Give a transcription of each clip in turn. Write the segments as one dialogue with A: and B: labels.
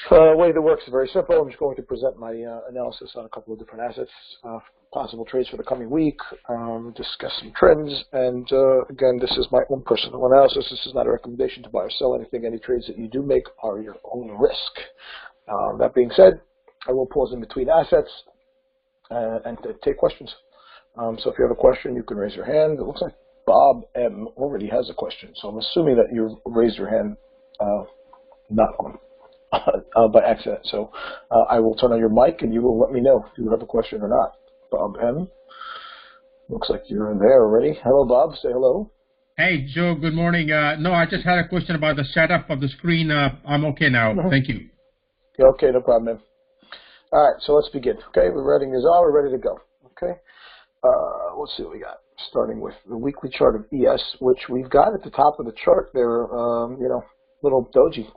A: The way that works is very simple. I'm just going to present my analysis on a couple of different assets, possible trades for the coming week, discuss some trends, and again, this is my own personal analysis. This is not a recommendation to buy or sell anything. Any trades that you do make are your own risk. That being said, I will pause in between assets and take questions. So if you have a question, you can raise your hand. It looks like Bob M. already has a question, so I'm assuming that you raised your hand not on. By accident. So I will turn on your mic and you will let me know if you have a question or not. Bob M. Looks like you're in there already. Hello, Bob. Say hello.
B: Hey, Joe. Good morning. No, I just had a question about the setup of the screen. I'm okay now. Thank you.
A: Okay, no problem, man. All right, so let's begin. Okay, we're ready we're ready to go. Okay, let's see what we got. Starting with the weekly chart of ES, which we've got at the top of the chart there, little doji.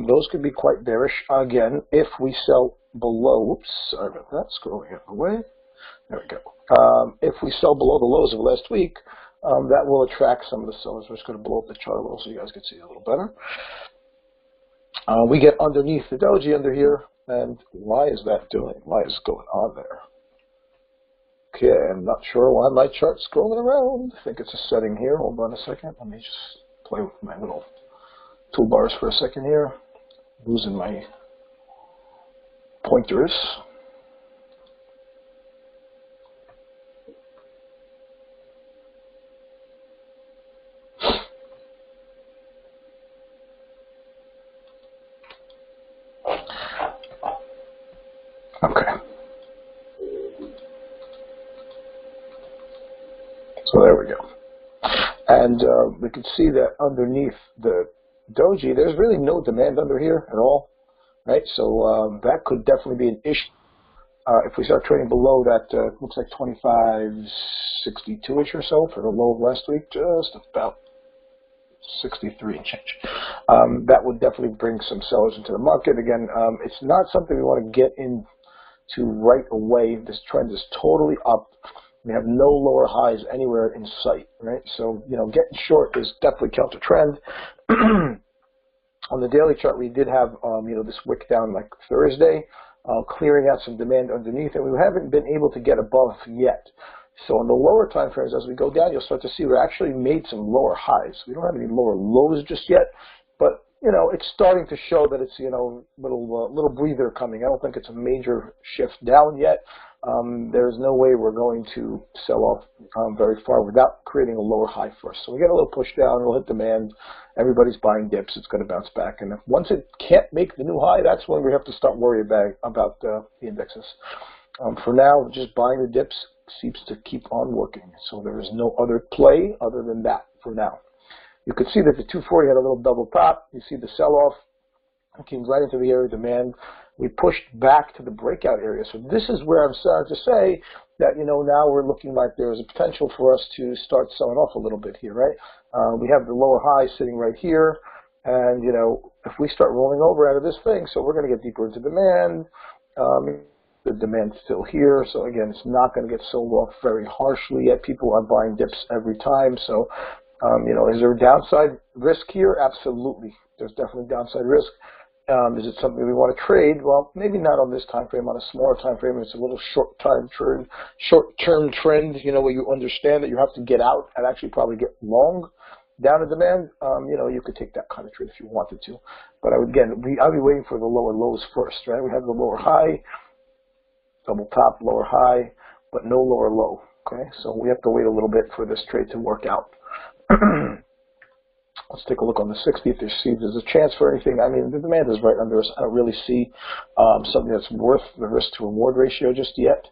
A: Those could be quite bearish. Again, if we sell below, oops, sorry about that, scrolling out of the way. There we go. If we sell below the lows of last week, that will attract some of the sellers. We're just going to blow up the chart a little so you guys can see it a little better. We get underneath the doji under here, and why is that doing? Why is going on there? Okay, I'm not sure why my chart's scrolling around. I think it's a setting here. Hold on a second. Let me just play with my little toolbars for a second here. Losing my pointers. Okay. So there we go. And we can see that underneath the doji, there's really no demand under here at all, right? So that could definitely be an issue. If we start trading below that, looks like 25.62-ish or so for the low of last week, just about 63 and change. That would definitely bring some sellers into the market. Again, it's not something we want to get into right away. This trend is totally up. We have no lower highs anywhere in sight, right? So, getting short is definitely counter trend. On the daily chart, we did have, this wick down like Thursday, clearing out some demand underneath, and we haven't been able to get above yet. So on the lower time frames, as we go down, you'll start to see we actually made some lower highs. We don't have any lower lows just yet, but it's starting to show that it's little breather coming. I don't think it's a major shift down yet. There's no way we're going to sell off very far without creating a lower high first. So we get a little push down, it'll hit demand. Everybody's buying dips. It's going to bounce back, and once it can't make the new high, that's when we have to start worrying about the indexes. For now, just buying the dips seems to keep on working. So there is no other play other than that for now. You can see that the 240 had a little double top. You see the sell-off. It came right into the area of demand. We pushed back to the breakout area. So this is where I'm starting to say that, now we're looking like there's a potential for us to start selling off a little bit here, right? We have the lower high sitting right here. And, if we start rolling over out of this thing, so we're going to get deeper into demand. The demand's still here. So, again, it's not going to get sold off very harshly yet. People are buying dips every time. So, is there a downside risk here? Absolutely. There's definitely downside risk. Is it something we want to trade? Well, maybe not on this time frame. On a smaller time frame, it's a little short-term trend, where you understand that you have to get out and actually probably get long down in demand. You could take that kind of trade if you wanted to. But I'll be waiting for the lower lows first, right? We have the lower high, double top, lower high, but no lower low. Okay, so we have to wait a little bit for this trade to work out. Let's take a look on the 60 if there's a chance for anything. I mean, the demand is right under us. I don't really see something that's worth the risk to reward ratio just yet.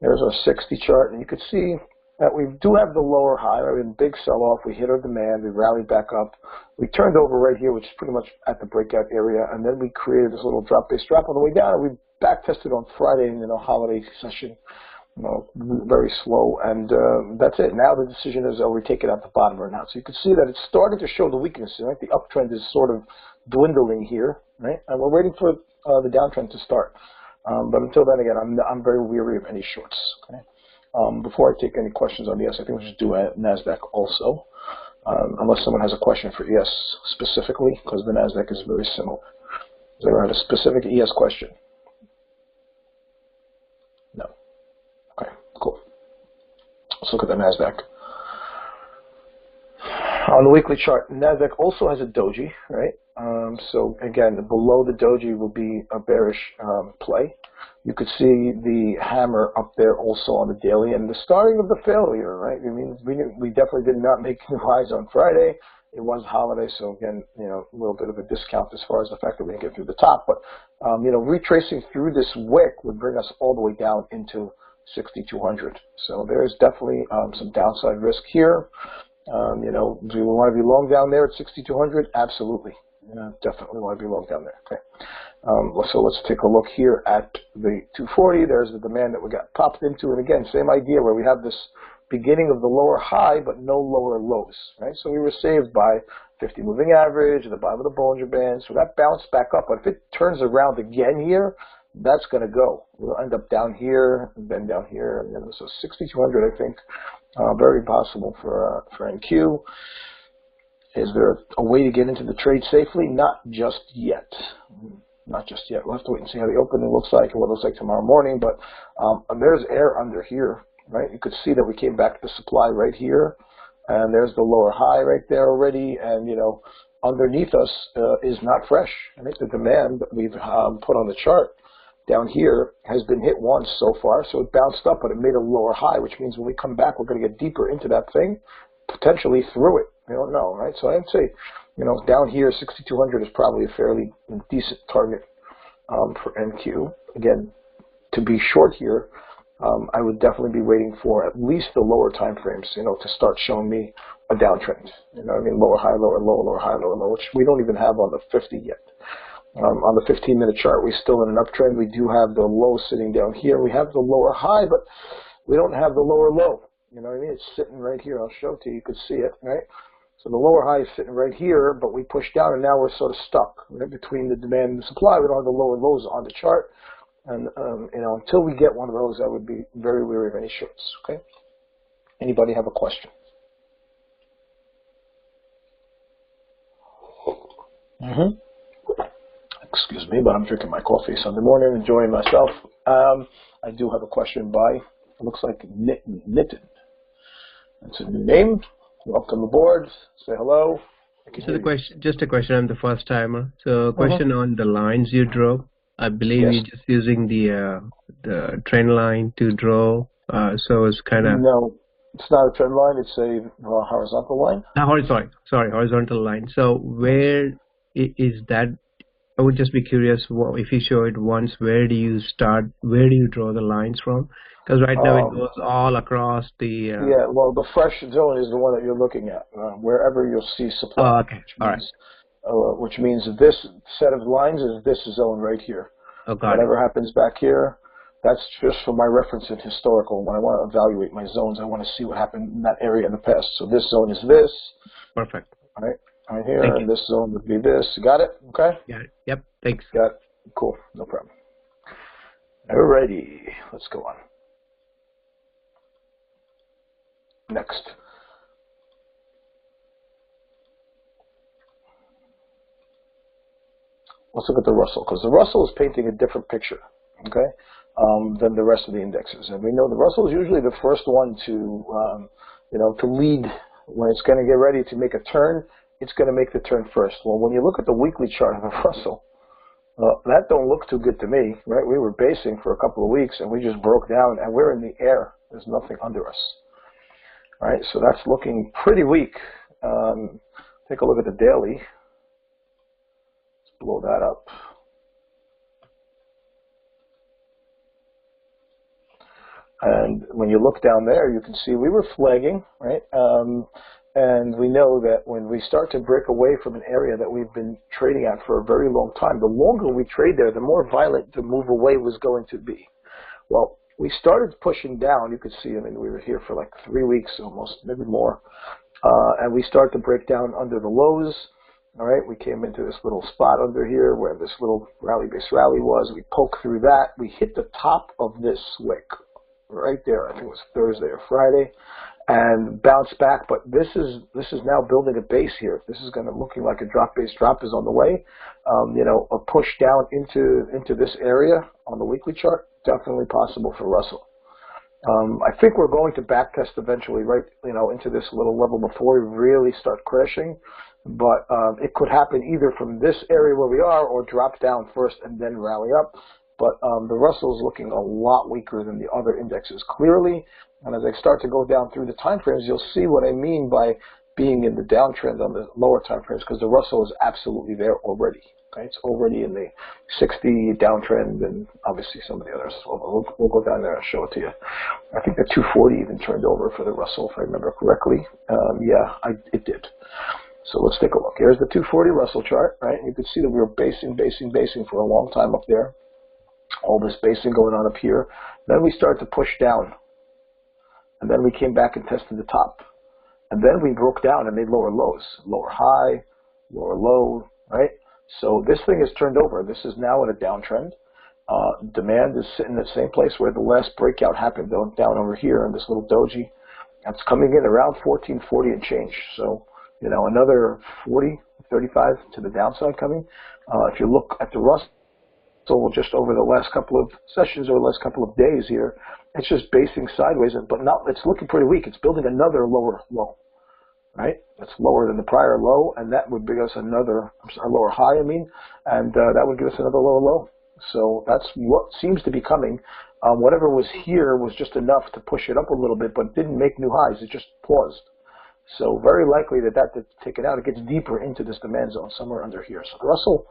A: There's our 60 chart, and you can see that we do have the lower high. Right? We had a big sell-off. We hit our demand. We rallied back up. We turned over right here, which is pretty much at the breakout area, and then we created this little drop-based drop on the way down. We back-tested on Friday in the holiday session. Very slow, and that's it. Now the decision is, are we take it out the bottom or not? So you can see that it's starting to show the weakness, right? The uptrend is sort of dwindling here, right? And we're waiting for the downtrend to start. But until then, again, I'm very weary of any shorts. Okay? Before I take any questions on ES, I think we should do NASDAQ also, unless someone has a question for ES specifically, because the NASDAQ is very similar. Does anyone have a specific ES question? No. Okay, cool. Let's look at the NASDAQ. On the weekly chart, NASDAQ also has a doji, right? So again, below the doji will be a bearish play. You could see the hammer up there also on the daily, and the starting of the failure, right? I mean, we definitely did not make the highs on Friday. It was holiday, so again, you know, a little bit of a discount as far as the fact that we didn't get through the top. But you know, retracing through this wick would bring us all the way down into 6,200. So there is definitely some downside risk here. You know, do we want to be long down there at 6,200? Absolutely. Definitely want to be long down there. Okay. So let's take a look here at the 240. There's the demand that we got popped into. And again, same idea where we have this beginning of the lower high, but no lower lows, right? So we were saved by 50 moving average, the bottom of the Bollinger Band. So that bounced back up. But if it turns around again here, that's going to go. We'll end up down here, and then down here. And then so 6,200, I think, very possible for NQ. Is there a way to get into the trade safely? Not just yet. Not just yet. We'll have to wait and see how the opening looks like and what it looks like tomorrow morning. But there's air under here, right? You could see that we came back to supply right here. And there's the lower high right there already. And, you know, underneath us is not fresh. I think the demand that we've put on the chart down here has been hit once so far. So it bounced up, but it made a lower high, which means when we come back, we're going to get deeper into that thing, potentially through it. We don't know, right? So I'd say, you know, down here, 6,200 is probably a fairly decent target for NQ. Again, to be short here, I would definitely be waiting for at least the lower time frames, you know, to start showing me a downtrend. You know what I mean? Lower, high, lower, low, lower, high, lower, low, which we don't even have on the 50 yet. On the 15-minute chart, we're still in an uptrend. We do have the low sitting down here. We have the lower high, but we don't have the lower low. You know what I mean? It's sitting right here. I'll show it to you. You could see it, right? So the lower high is sitting right here, but we pushed down, and now we're sort of stuck right between the demand and the supply. We don't have the lower lows on the chart. And, you know, until we get one of those, I would be very wary of any shorts, okay? Anybody have a question? Excuse me, but I'm drinking my coffee Sunday morning, enjoying myself. I do have a question by, it looks like Nitin. It's a new name. Welcome aboard. Say hello.
C: So the question, just a question. I'm the first timer. So question on the lines you draw. I believe you're just using the trend line to draw. So it's kind of
A: no, it's not a trend line. It's a horizontal line.
C: Horizontal line. So where is that? I would just be curious if you show it once. Where do you start? Where do you draw the lines from? Because right now it goes all across the.
A: Yeah, well, the fresh zone is the one that you're looking at. Wherever you'll see supply.
C: Oh, okay. All right.
A: Which means this set of lines is this zone right here.
C: Oh, got
A: Whatever happens back here, that's just for my reference in historical. When I want to evaluate my zones, I want to see what happened in that area in the past. So this zone is this.
C: Perfect.
A: All right. Right here, and this zone would be this. You got it? Okay?
C: Got it. Yep. Thanks.
A: Got it. Cool. No problem. Alrighty. Let's go on. Next. Let's look at the Russell, because the Russell is painting a different picture, okay, than the rest of the indexes. And we know the Russell is usually the first one to, you know, to lead when it's going to get ready to make a turn. It's going to make the turn first. Well, when you look at the weekly chart of the Russell, that don't look too good to me, right? We were basing for a couple of weeks, and we just broke down, and we're in the air. There's nothing under us, all right? So that's looking pretty weak. Take a look at the daily. Let's blow that up. And when you look down there, you can see we were flagging, right? And we know that when we start to break away from an area that we've been trading at for a very long time, the longer we trade there, the more violent the move away was going to be. Well, we started pushing down. You could see, I mean, we were here for like 3 weeks almost, maybe more. And we start to break down under the lows. All right, we came into this little spot under here where this little rally-based rally was. We poked through that. We hit the top of this wick right there. I think it was Thursday or Friday. and bounce back. But this is now building a base here. This is going to looking like a drop base drop is on the way. A push down into this area on the weekly chart, definitely possible for Russell. I think we're going to back test eventually, right? Into this little level before we really start crashing. But it could happen either from this area where we are or drop down first and then rally up. But the Russell is looking a lot weaker than the other indexes, clearly. And as I start to go down through the time frames, you'll see what I mean by being in the downtrend on the lower time frames, because the Russell is absolutely there already. Okay? It's already in the 60 downtrend, and obviously some of the others as well. We'll go down there and show it to you. I think the 240 even turned over for the Russell, if I remember correctly. It did. So let's take a look. Here's the 240 Russell chart, right? You can see that we were basing for a long time up there. All this basing going on up here. Then we start to push down. And then we came back and tested the top. And then we broke down and made lower lows. Lower high, lower low, right? So this thing has turned over. This is now in a downtrend. Demand is sitting in the same place where the last breakout happened, down over here in this little doji. That's coming in around 1440 and change. So, another 40, 35 to the downside coming. If you look at the Russell, just over the last couple of sessions or the last couple of days here, it's just basing sideways, but it's looking pretty weak. It's building another lower low, right? It's lower than the prior low, and that would bring us a lower high, and that would give us another lower low. So that's what seems to be coming. Whatever was here was just enough to push it up a little bit, but it didn't make new highs. It just paused. So very likely that gets taken out. It gets deeper into this demand zone, somewhere under here. So the Russell,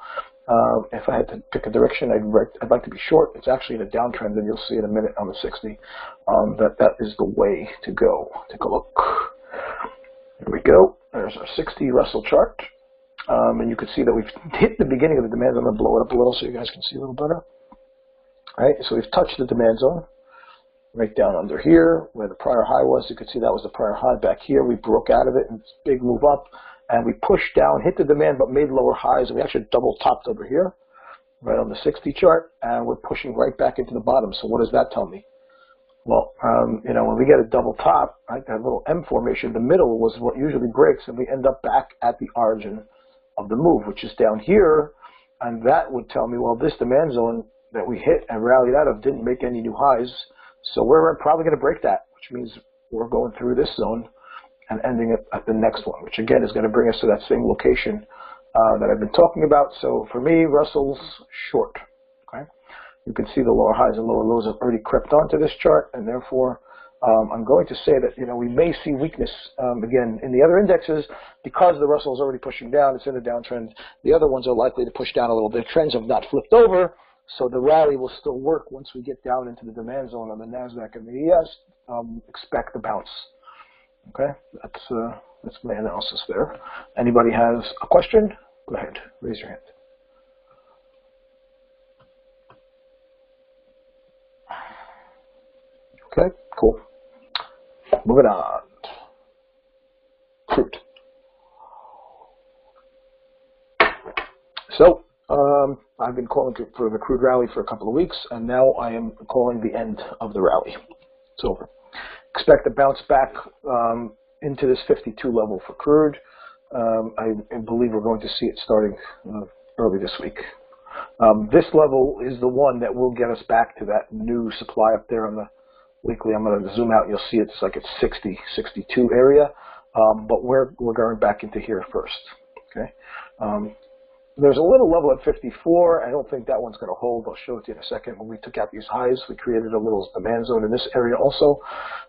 A: if I had to pick a direction, I'd like to be short. It's actually in a downtrend, and you'll see in a minute on the 60 that is the way to go. Take a look. Here we go. There's our 60 Russell chart. And you can see that we've hit the beginning of the demand zone. I'm going to blow it up a little so you guys can see a little better. All right, so we've touched the demand zone. Right down under here, where the prior high was, you can see that was the prior high back here. We broke out of it, and it's a big move up, and we pushed down, hit the demand, but made lower highs, and we actually double topped over here, right on the 60 chart, and we're pushing right back into the bottom. So what does that tell me? Well, when we get a double top, right, that little M formation, the middle was what usually breaks, and we end up back at the origin of the move, which is down here, and that would tell me, well, this demand zone that we hit and rallied out of didn't make any new highs. So we're probably going to break that, which means we're going through this zone and ending it at the next one, which again is going to bring us to that same location that I've been talking about. So for me, Russell's short. Okay, you can see the lower highs and lower lows have already crept onto this chart, and therefore I'm going to say that we may see weakness again in the other indexes because the Russell is already pushing down. It's in a downtrend. The other ones are likely to push down a little bit. Trends have not flipped over. So the rally will still work once we get down into the demand zone on the NASDAQ and the ES. Expect the bounce. Okay, that's my analysis there. Anybody has a question? Go ahead, raise your hand. Okay, cool. Moving on. Crude. So, I've been calling for the crude rally for a couple of weeks, and now I am calling the end of the rally. It's over. Expect a bounce back into this 52 level for crude. I believe we're going to see it starting early this week. This level is the one that will get us back to that new supply up there on the weekly. I'm going to zoom out and you'll see it's like it's 60, 62 area, but we're going back into here first. Okay. There's a little level at 54. I don't think that one's going to hold. I'll show it to you in a second. When we took out these highs, we created a little demand zone in this area also.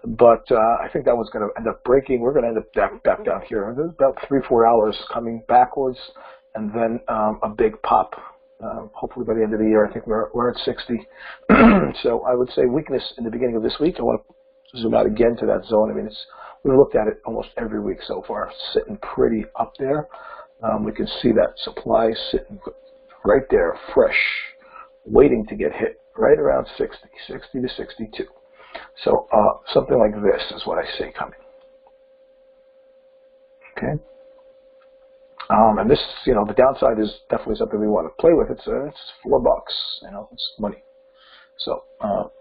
A: But I think that one's going to end up breaking. We're going to end up back down here. There's about 3-4 hours coming backwards, and then a big pop. Hopefully by the end of the year, I think we're at 60. So I would say weakness in the beginning of this week. I want to zoom out again to that zone. I mean, we've looked at it almost every week so far, sitting pretty up there. We can see that supply sitting right there, fresh, waiting to get hit, right around 60 to 62. So something like this is what I see coming. Okay. And this, the downside is definitely something we want to play with. It's $4, it's money. So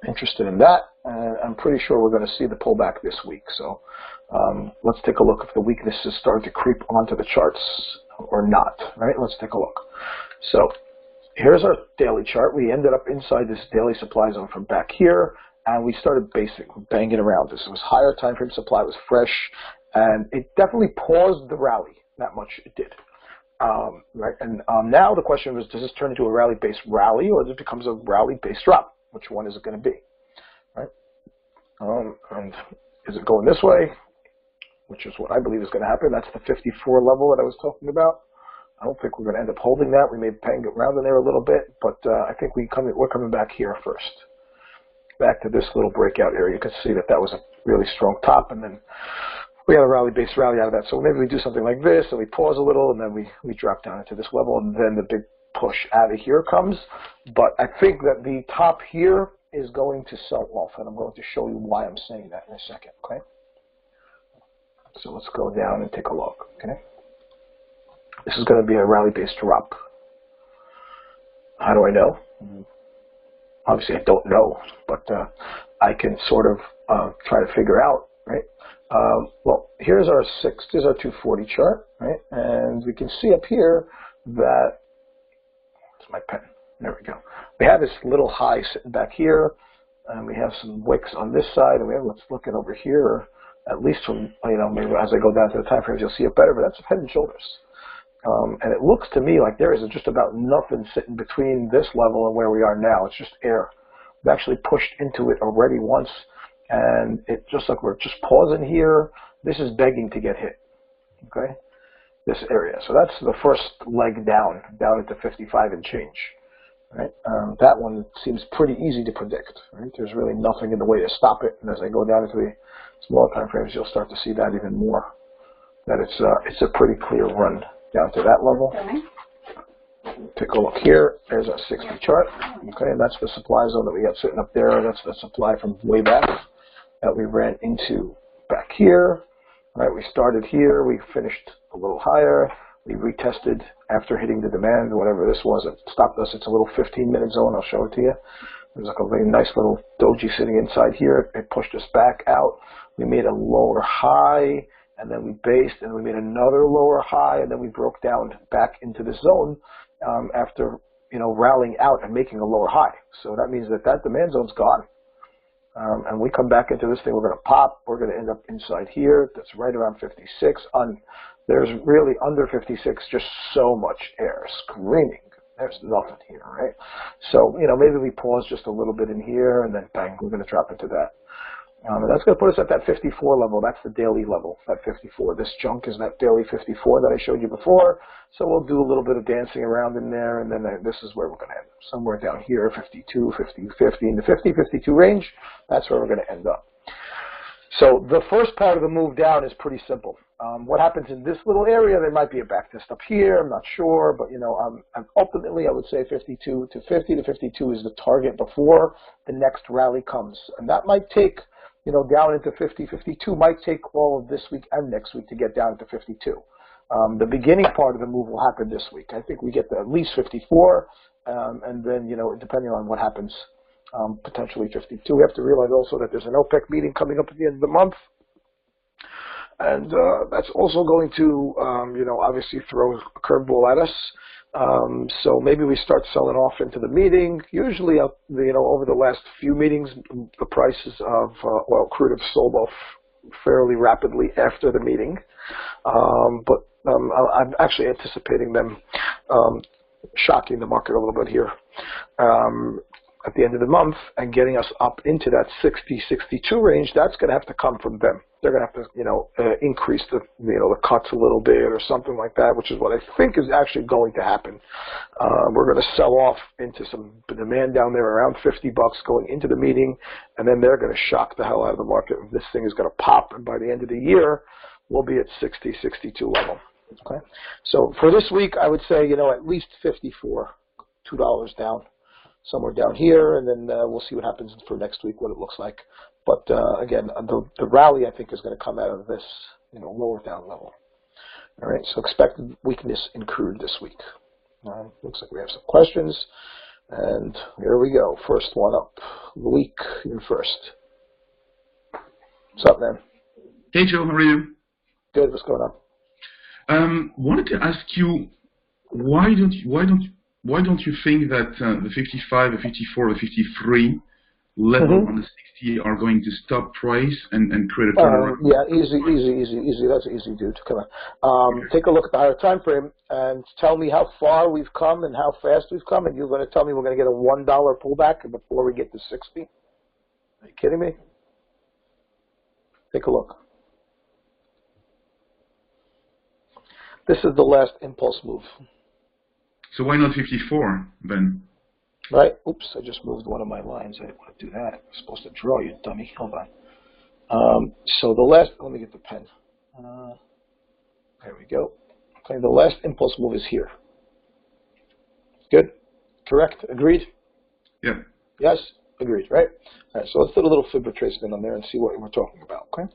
A: interested in that, and I'm pretty sure we're going to see the pullback this week. So let's take a look if the weakness is starting to creep onto the charts or not. All right, let's take a look. So here's our daily chart. We ended up inside this daily supply zone from back here, and we started banging around this. It was higher time frame supply, it was fresh, and it definitely paused the rally. That much it did. Right, and now the question was, does this turn into a rally-based rally, or does it becomes a rally-based drop? Which one is it going to be? Right? And is it going this way? Which is what I believe is going to happen. That's the 54 level that I was talking about. I don't think we're going to end up holding that. We may bang it around in there a little bit, but I think we're coming back here first. Back to this little breakout area. You can see that that was a really strong top, and then we had a rally-based rally out of that. So maybe we do something like this, and we pause a little, and then we drop down into this level, and then the big push out of here comes. But I think that the top here is going to sell off, and I'm going to show you why I'm saying that in a second, okay? So let's go down and take a look, okay? This is going to be a rally-based drop. How do I know? Obviously, I don't know, but I can sort of try to figure out, right? Well, here's our 240 chart, right? And we can see up here that, where's my pen? There we go. We have this little high sitting back here, and we have some wicks on this side, and let's look at over here, at least from, maybe as I go down to the time frames, you'll see it better, but that's head and shoulders. And it looks to me like there is just about nothing sitting between this level and where we are now. It's just air. We've actually pushed into it already once, and it just like we're just pausing here. This is begging to get hit, okay? This area. So that's the first leg down into 55 and change, right? That one seems pretty easy to predict, right? There's really nothing in the way to stop it. And as I go down into the smaller time frames, you'll start to see that even more. That it's a pretty clear run down to that level. Take a look here. There's our 60 chart. Okay, and that's the supply zone that we got sitting up there. That's the supply from way back that we ran into back here. All right, we started here. We finished a little higher. We retested after hitting the demand, whatever this was. It stopped us. It's a little 15-minute zone. I'll show it to you. There's like a very nice little doji sitting inside here. It pushed us back out. We made a lower high, and then we based, and we made another lower high, and then we broke down back into the zone after rallying out and making a lower high. So that means that demand zone's gone. And we come back into this thing, we're going to pop. We're going to end up inside here. That's right around 56. There's really under 56, just so much air screaming. There's nothing here, right? So, maybe we pause just a little bit in here, and then bang, we're going to drop into that. And that's going to put us at that 54 level. That's the daily level, that 54. This junk is that daily 54 that I showed you before. So we'll do a little bit of dancing around in there, and then this is where we're going to end up. Somewhere down here, 52, 50, 50, in the 50, 52 range. That's where we're going to end up. So the first part of the move down is pretty simple. What happens in this little area, there might be a back test up here. I'm not sure, but, ultimately I would say 52 to 50 to 52 is the target before the next rally comes. And that might take down into 50, 52 might take all of this week and next week to get down to 52. The beginning part of the move will happen this week. I think we get to at least 54, and then, depending on what happens, potentially 52. We have to realize also that there's an OPEC meeting coming up at the end of the month, and that's also going to, obviously throw a curveball at us. So maybe we start selling off into the meeting. Usually, over the last few meetings, the prices of oil crude have sold off fairly rapidly after the meeting. But I'm actually anticipating them shocking the market a little bit here at the end of the month and getting us up into that 60, 62 range. That's going to have to come from them. They're going to have to, increase the cuts a little bit or something like that, which is what I think is actually going to happen. We're going to sell off into some demand down there around $50 going into the meeting, and then they're going to shock the hell out of the market. This thing is going to pop, and by the end of the year, we'll be at 60, 62 level. Okay. So for this week, I would say, at least 54, $2 down, somewhere down here, and then we'll see what happens for next week, what it looks like. But again, the rally, I think, is going to come out of this, lower down level. All right, so expect weakness in crude this week. Looks like we have some questions. And here we go. First one up. Week, you're first. What's up, man?
D: Hey, Joe. How are you?
A: Good. What's going on?
D: Wanted to ask you, why don't you think that the 55, the 54, the 53 level on the 60 are going to stop price and create a turnaround?
A: Yeah, easy. That's easy, dude. Come on. Take a look at the higher time frame and tell me how far we've come and how fast we've come, and you're going to tell me we're going to get a $1 pullback before we get to 60? Are you kidding me? Take a look. This is the last impulse move.
D: So why not 54 then?
A: Right? Oops, I just moved one of my lines. I didn't want to do that. I'm supposed to draw, you dummy. Hold on. So the last, let me get the pen. There we go. Okay, the last impulse move is here. Good? Correct? Agreed?
D: Yeah.
A: Yes? Agreed, right? All right, so let's do a little fib retracement on there and see what we're talking about, okay?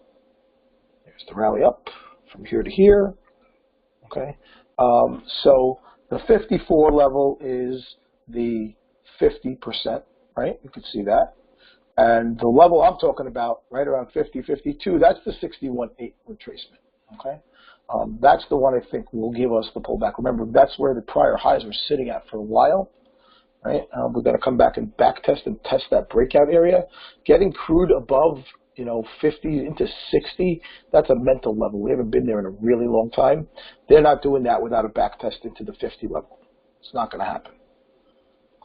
A: Here's the rally up from here to here, okay? So the 54 level is the 50%, right? You can see that. And the level I'm talking about, right around 50, 52, that's the 61.8 retracement, okay? That's the one I think will give us the pullback. Remember, that's where the prior highs were sitting at for a while, right? We're going to come back and back test and test that breakout area. Getting crude above, 50 into 60, that's a mental level. We haven't been there in a really long time. They're not doing that without a back test into the 50 level. It's not going to happen.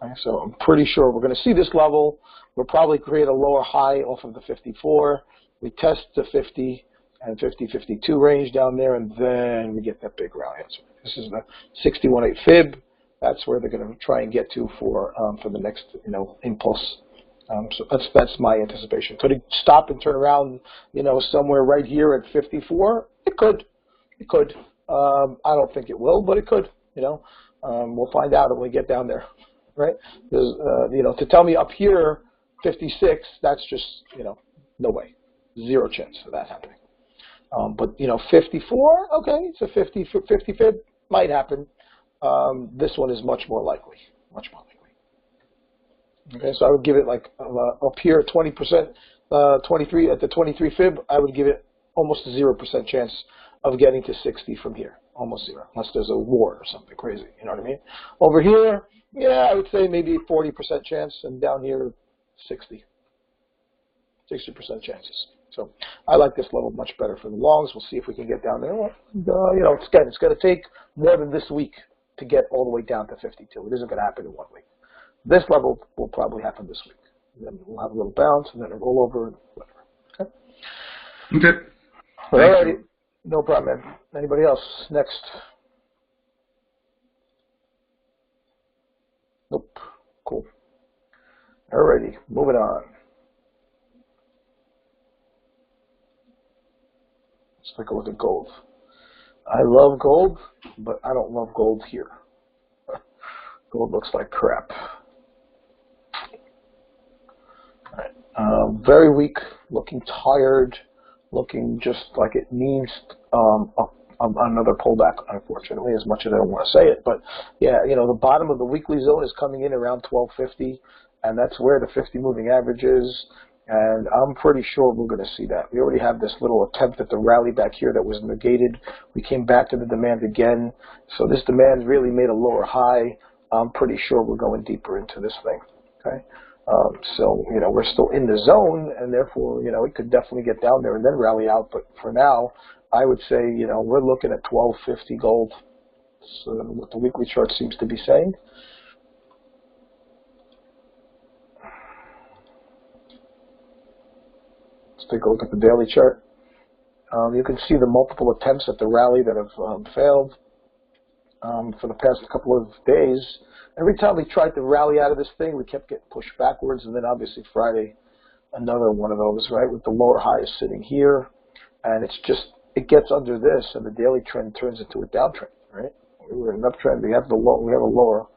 A: Okay, so I'm pretty sure we're going to see this level. We'll probably create a lower high off of the 54. We test the 50 and 50, 52 range down there, and then we get that big rally. This is the 61.8 fib. That's where they're going to try and get to for the next impulse. So that's my anticipation. Could it stop and turn around somewhere right here at 54? It could. I don't think it will, but it could. We'll find out when we get down there, right? There's, to tell me up here 56, that's just no way, zero chance of that happening. But 54, okay, it's a 50 fib, might happen. This one is much more likely. Okay, so I would give it like up here 20%, 23 at the 23 fib. I would give it almost 0% chance of getting to 60 from here, almost zero, unless there's a war or something crazy. You know what I mean? Over here, yeah, I would say maybe 40% chance, and down here, 60% chances. So I like this level much better for the longs. We'll see if we can get down there. Well, it's going to take more than this week to get all the way down to 52. It isn't going to happen in 1 week. This level will probably happen this week. Then we'll have a little bounce, and then it'll roll over, and whatever. Okay?
D: Okay.
A: All right. No problem, man. Anybody else? Next. Nope. Cool. All righty. Moving on. Let's take a look at gold. I love gold, but I don't love gold here. Gold looks like crap. Very weak, looking tired, looking just like it needs another pullback, unfortunately, as much as I don't want to say it. But, yeah, the bottom of the weekly zone is coming in around 1250, and that's where the 50 moving average is. And I'm pretty sure we're going to see that. We already have this little attempt at the rally back here that was negated. We came back to the demand again. So this demand really made a lower high. I'm pretty sure we're going deeper into this thing. Okay. So, we're still in the zone, and therefore, it could definitely get down there and then rally out. But for now, I would say, we're looking at 1250 gold. So what the weekly chart seems to be saying. Let's take a look at the daily chart. You can see the multiple attempts at the rally that have failed for the past couple of days. Every time we tried to rally out of this thing, we kept getting pushed backwards, and then obviously Friday, another one of those, right, with the lower high is sitting here, and it gets under this, and the daily trend turns into a downtrend, right? We were in an uptrend. We have a lower,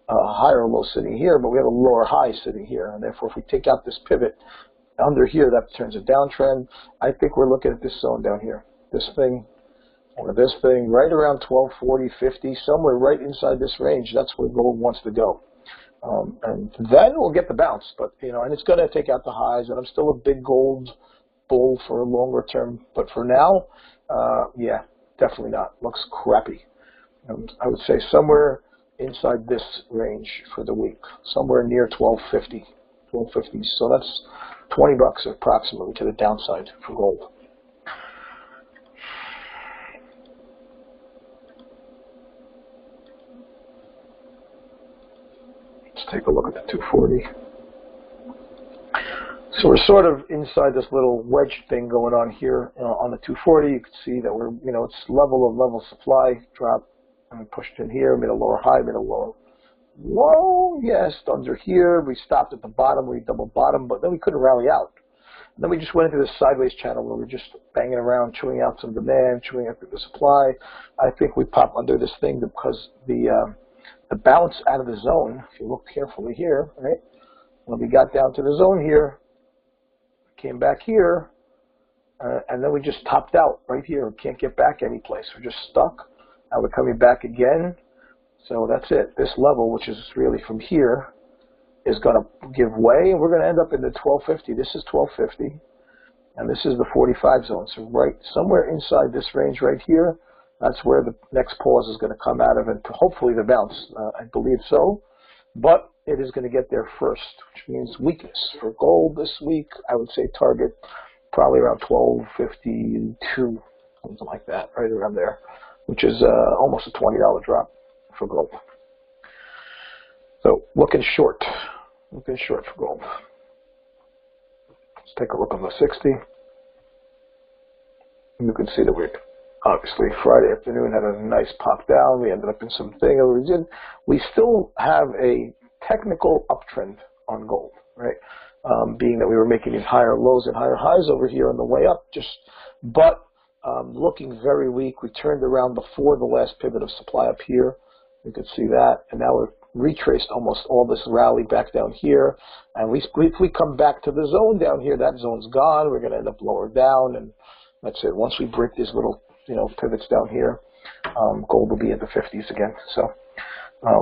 A: higher low sitting here, but we have a lower high sitting here, and therefore if we take out this pivot under here, that turns a downtrend. I think we're looking at this zone down here, this thing, or this thing, right around 1240, 50, somewhere right inside this range. That's where gold wants to go. And then we'll get the bounce. But, and it's going to take out the highs, and I'm still a big gold bull for a longer term. But for now, yeah, definitely not. Looks crappy. I would say somewhere inside this range for the week, somewhere near 1250, 1250. So that's $20 approximately to the downside for gold. Let's take a look at the 240. So we're sort of inside this little wedge thing going on here on the 240. You can see that we're, it's level supply drop. And we pushed in here, made a lower high, made a lower low. Yes, under here. We stopped at the bottom. We double bottom, but then we couldn't rally out. And then we just went into this sideways channel where we're just banging around, chewing out some demand, chewing out the supply. I think we pop under this thing because the bounce out of the zone, if you look carefully here, right, when we got down to the zone here, came back here, and then we just topped out right here. We can't get back any place. We're just stuck. Now we're coming back again. So that's it. This level, which is really from here, is going to give way, and we're going to end up in the 1250. This is 1250, and this is the 45 zone. So right somewhere inside this range right here, that's where the next pause is going to come out of, and hopefully the bounce. I believe so. But it is going to get there first, which means weakness. For gold this week, I would say target probably around 1252, something like that, right around there, which is almost a $20 drop for gold. So looking short for gold. Let's take a look on the 60. You can see that we obviously Friday afternoon had a nice pop down. We ended up in something. We still have a technical uptrend on gold, right? Being that we were making these higher lows and higher highs over here on the way up, but looking very weak. We turned around before the last pivot of supply up here. You could see that, and now we've retraced almost all this rally back down here. And if we come back to the zone down here, that zone's gone. We're going to end up lower down, and that's it. Once we break these little, pivots down here, gold will be in the 50s again. So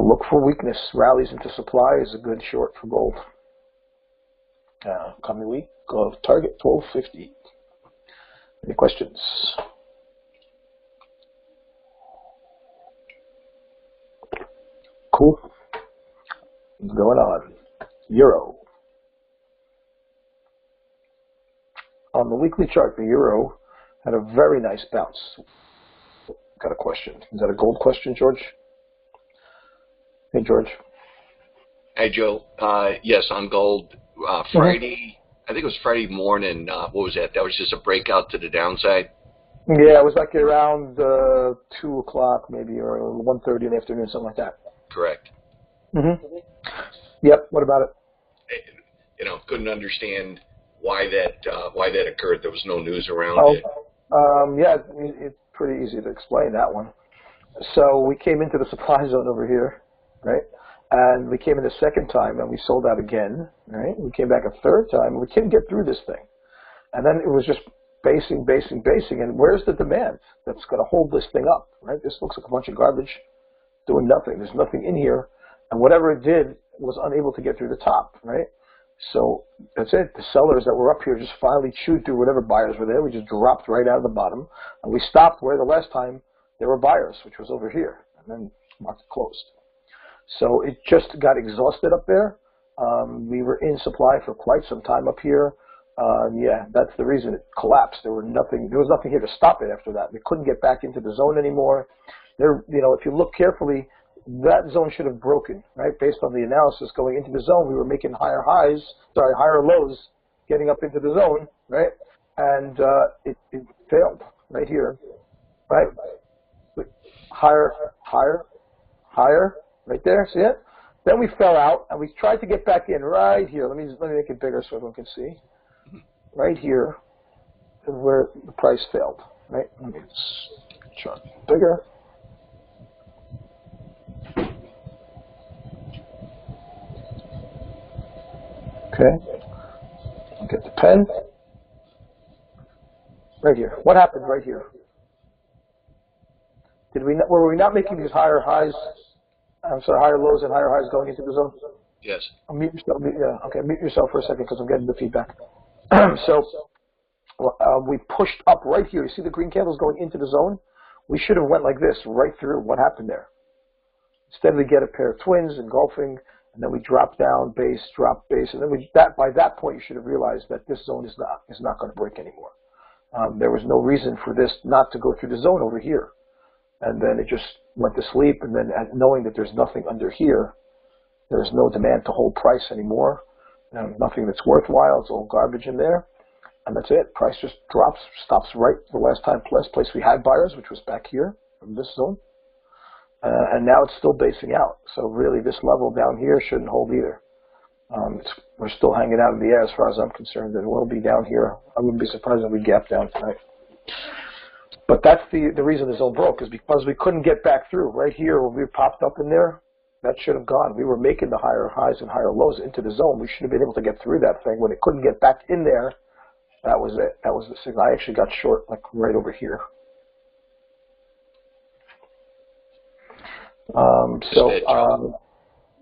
A: look for weakness. Rallies into supply is a good short for gold. Coming week, target 1250. Any questions? Cool. What's going on? Euro. On the weekly chart, the euro had a very nice bounce. Got a question. Is that a gold question, George? Hey, George.
E: Hey, Joe. Yes, on gold. Friday, I think it was Friday morning. What was that? That was just a breakout to the downside?
A: Yeah, it was like around 2 o'clock maybe, or 1:30 in the afternoon, something like that.
E: Correct.
A: Mm-hmm. Yep. What about it?
E: Couldn't understand why that occurred. There was no news around it.
A: Yeah, it's pretty easy to explain that one. So we came into the supply zone over here, right? And we came in the second time, and we sold out again, right? We came back a third time, and we couldn't get through this thing. And then it was just basing, and where's the demand that's going to hold this thing up, right? This looks like a bunch of garbage doing nothing. There's nothing in here, and whatever it did was unable to get through the top, right? So that's it. The sellers that were up here just finally chewed through whatever buyers were there. We just dropped right out of the bottom, and we stopped where the last time there were buyers, which was over here, and then market closed. So it just got exhausted up there. We were in supply for quite some time up here. Yeah, that's the reason it collapsed. There was nothing here to stop it after that. We couldn't get back into the zone anymore. If you look carefully, that zone should have broken, right? Based on the analysis going into the zone, we were making higher lows, getting up into the zone, right? And it failed right here, right? Higher, right there. See it? Then we fell out, and we tried to get back in right here. Let me make it bigger so everyone can see. Right here is where the price failed, right? Let me chart bigger. Okay. I'll get the pen. Right here. What happened right here? Were we not making these higher lows and higher highs going into the zone?
E: Yes.
A: Mute yourself. Yeah, okay. Mute yourself for a second because I'm getting the feedback. So we pushed up right here. You see the green candles going into the zone? We should have went like this right through. What happened there? Instead, we get a pair of twins engulfing, and then we drop down, base, drop, base, and then by that point, you should have realized that this zone is not going to break anymore. There was no reason for this not to go through the zone over here, and then it just went to sleep. And then, knowing that there's nothing under here, there's no demand to hold price anymore. Nothing that's worthwhile. It's all garbage in there, and that's it. Price just drops, stops right the last place we had buyers, which was back here from this zone. And now it's still basing out. So really, this level down here shouldn't hold either. We're still hanging out in the air as far as I'm concerned, and we'll be down here. I wouldn't be surprised if we gap down tonight. But that's the reason the zone broke, is because we couldn't get back through. Right here, when we popped up in there, that should have gone. We were making the higher highs and higher lows into the zone. We should have been able to get through that thing. When it couldn't get back in there, that was it. That was the signal. I actually got short, like right over here.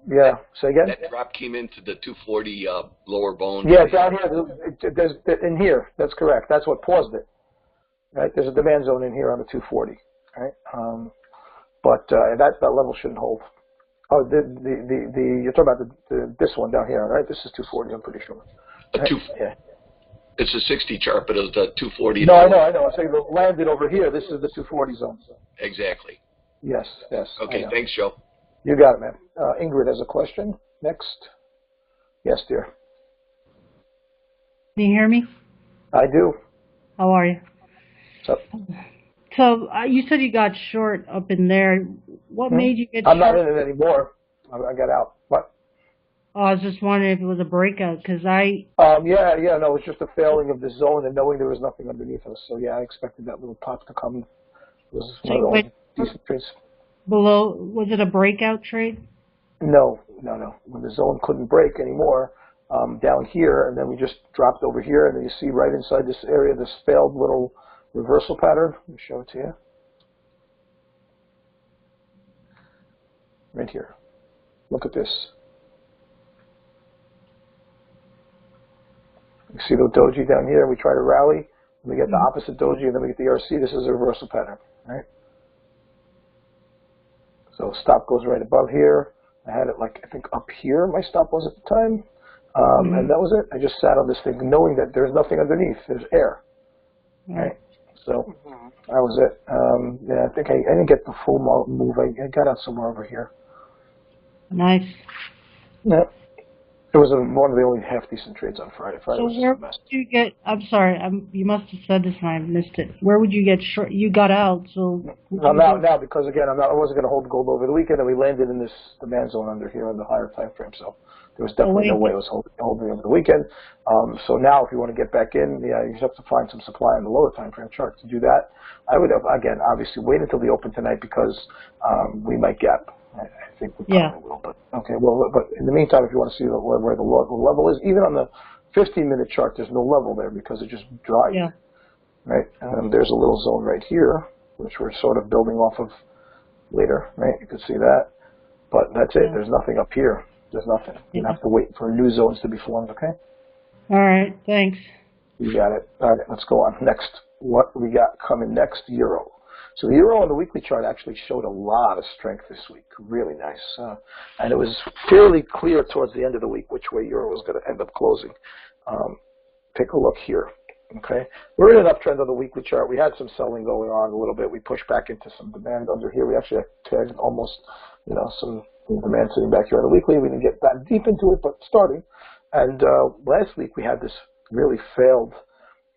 A: Yeah. Say again.
E: That drop came into the 240 lower bone.
A: Yeah, down here. There's in here. That's correct. That's what paused it. Right. There's a demand zone in here on the 240. Right. But that level shouldn't hold. Oh, you're talking about this one down here, right? This is 240. I'm pretty sure. Right? Yeah.
E: It's a 60 chart, but it was the 240.
A: No, I know. I'm saying it landed over here. This is the 240 zone.
E: Exactly.
A: Yes.
E: Okay, thanks, Joe.
A: You got it, man. Ingrid has a question. Next. Yes, dear.
F: Can you hear me?
A: I do.
F: How are you?
A: What's up?
F: So you said you got short up in there. What made you get
A: I'm
F: short?
A: not in it anymore. I got out. What?
F: Oh, I was just wondering if it was a breakout, because I...
A: Yeah, no, it was just a failing of the zone and knowing there was nothing underneath us. So, yeah, I expected that little pop to come. It was one of the only decent trades.
F: Below, was it a breakout trade?
A: No. When the zone couldn't break anymore, down here, and then we just dropped over here, and then you see right inside this area, this failed little reversal pattern. Let me show it to you. Right here. Look at this. You see the doji down here, and we try to rally, and we get the opposite doji, and then we get the RC. This is a reversal pattern, right? So stop goes right above here. I had it I think up here, my stop was at the time. And that was it. I just sat on this thing knowing that there's nothing underneath. There's air, right? So that was it. Yeah, I think I didn't get the full move. I got out somewhere over here.
F: Nice.
A: Yeah. It was one of the only half-decent trades on Friday.
F: So where would you get... I'm sorry, you must have said this and I missed it. Where would you get short? You got out, so...
A: I'm out now because, again, I wasn't going to hold gold over the weekend, and we landed in this demand zone under here in the higher time frame, so there was definitely no way I was holding over the weekend. So now, if you want to get back in, yeah, you just have to find some supply on the lower time frame chart. To do that, I would, again, obviously wait until the open tonight because we might gap. I think we probably will, but okay. Well, but in the meantime, if you want to see where the level is, even on the 15-minute chart, there's no level there because it just dried.
F: Yeah.
A: Right. There's a little zone right here, which we're sort of building off of later. Right. You can see that, but that's it. There's nothing up here. There's nothing. You have to wait for new zones to be formed. Okay.
F: All right. Thanks.
A: You got it. All right. Let's go on. Next, what we got coming next? Euro. So the euro on the weekly chart actually showed a lot of strength this week. Really nice. And it was fairly clear towards the end of the week which way euro was going to end up closing. Take a look here. Okay, we're in an uptrend on the weekly chart. We had some selling going on a little bit. We pushed back into some demand under here. We actually tagged almost, some demand sitting back here on the weekly. We didn't get that deep into it, but starting. And last week we had this really failed,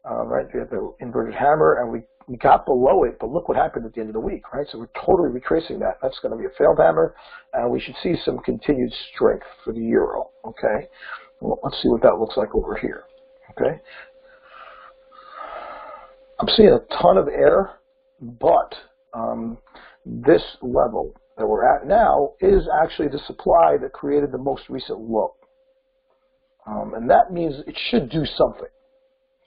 A: right? We had the inverted hammer, and we got below it, but look what happened at the end of the week, right? So we're totally retracing that. That's going to be a failed hammer, and we should see some continued strength for the euro, okay? Well, let's see what that looks like over here, okay? I'm seeing a ton of air, but this level that we're at now is actually the supply that created the most recent low. And that means it should do something.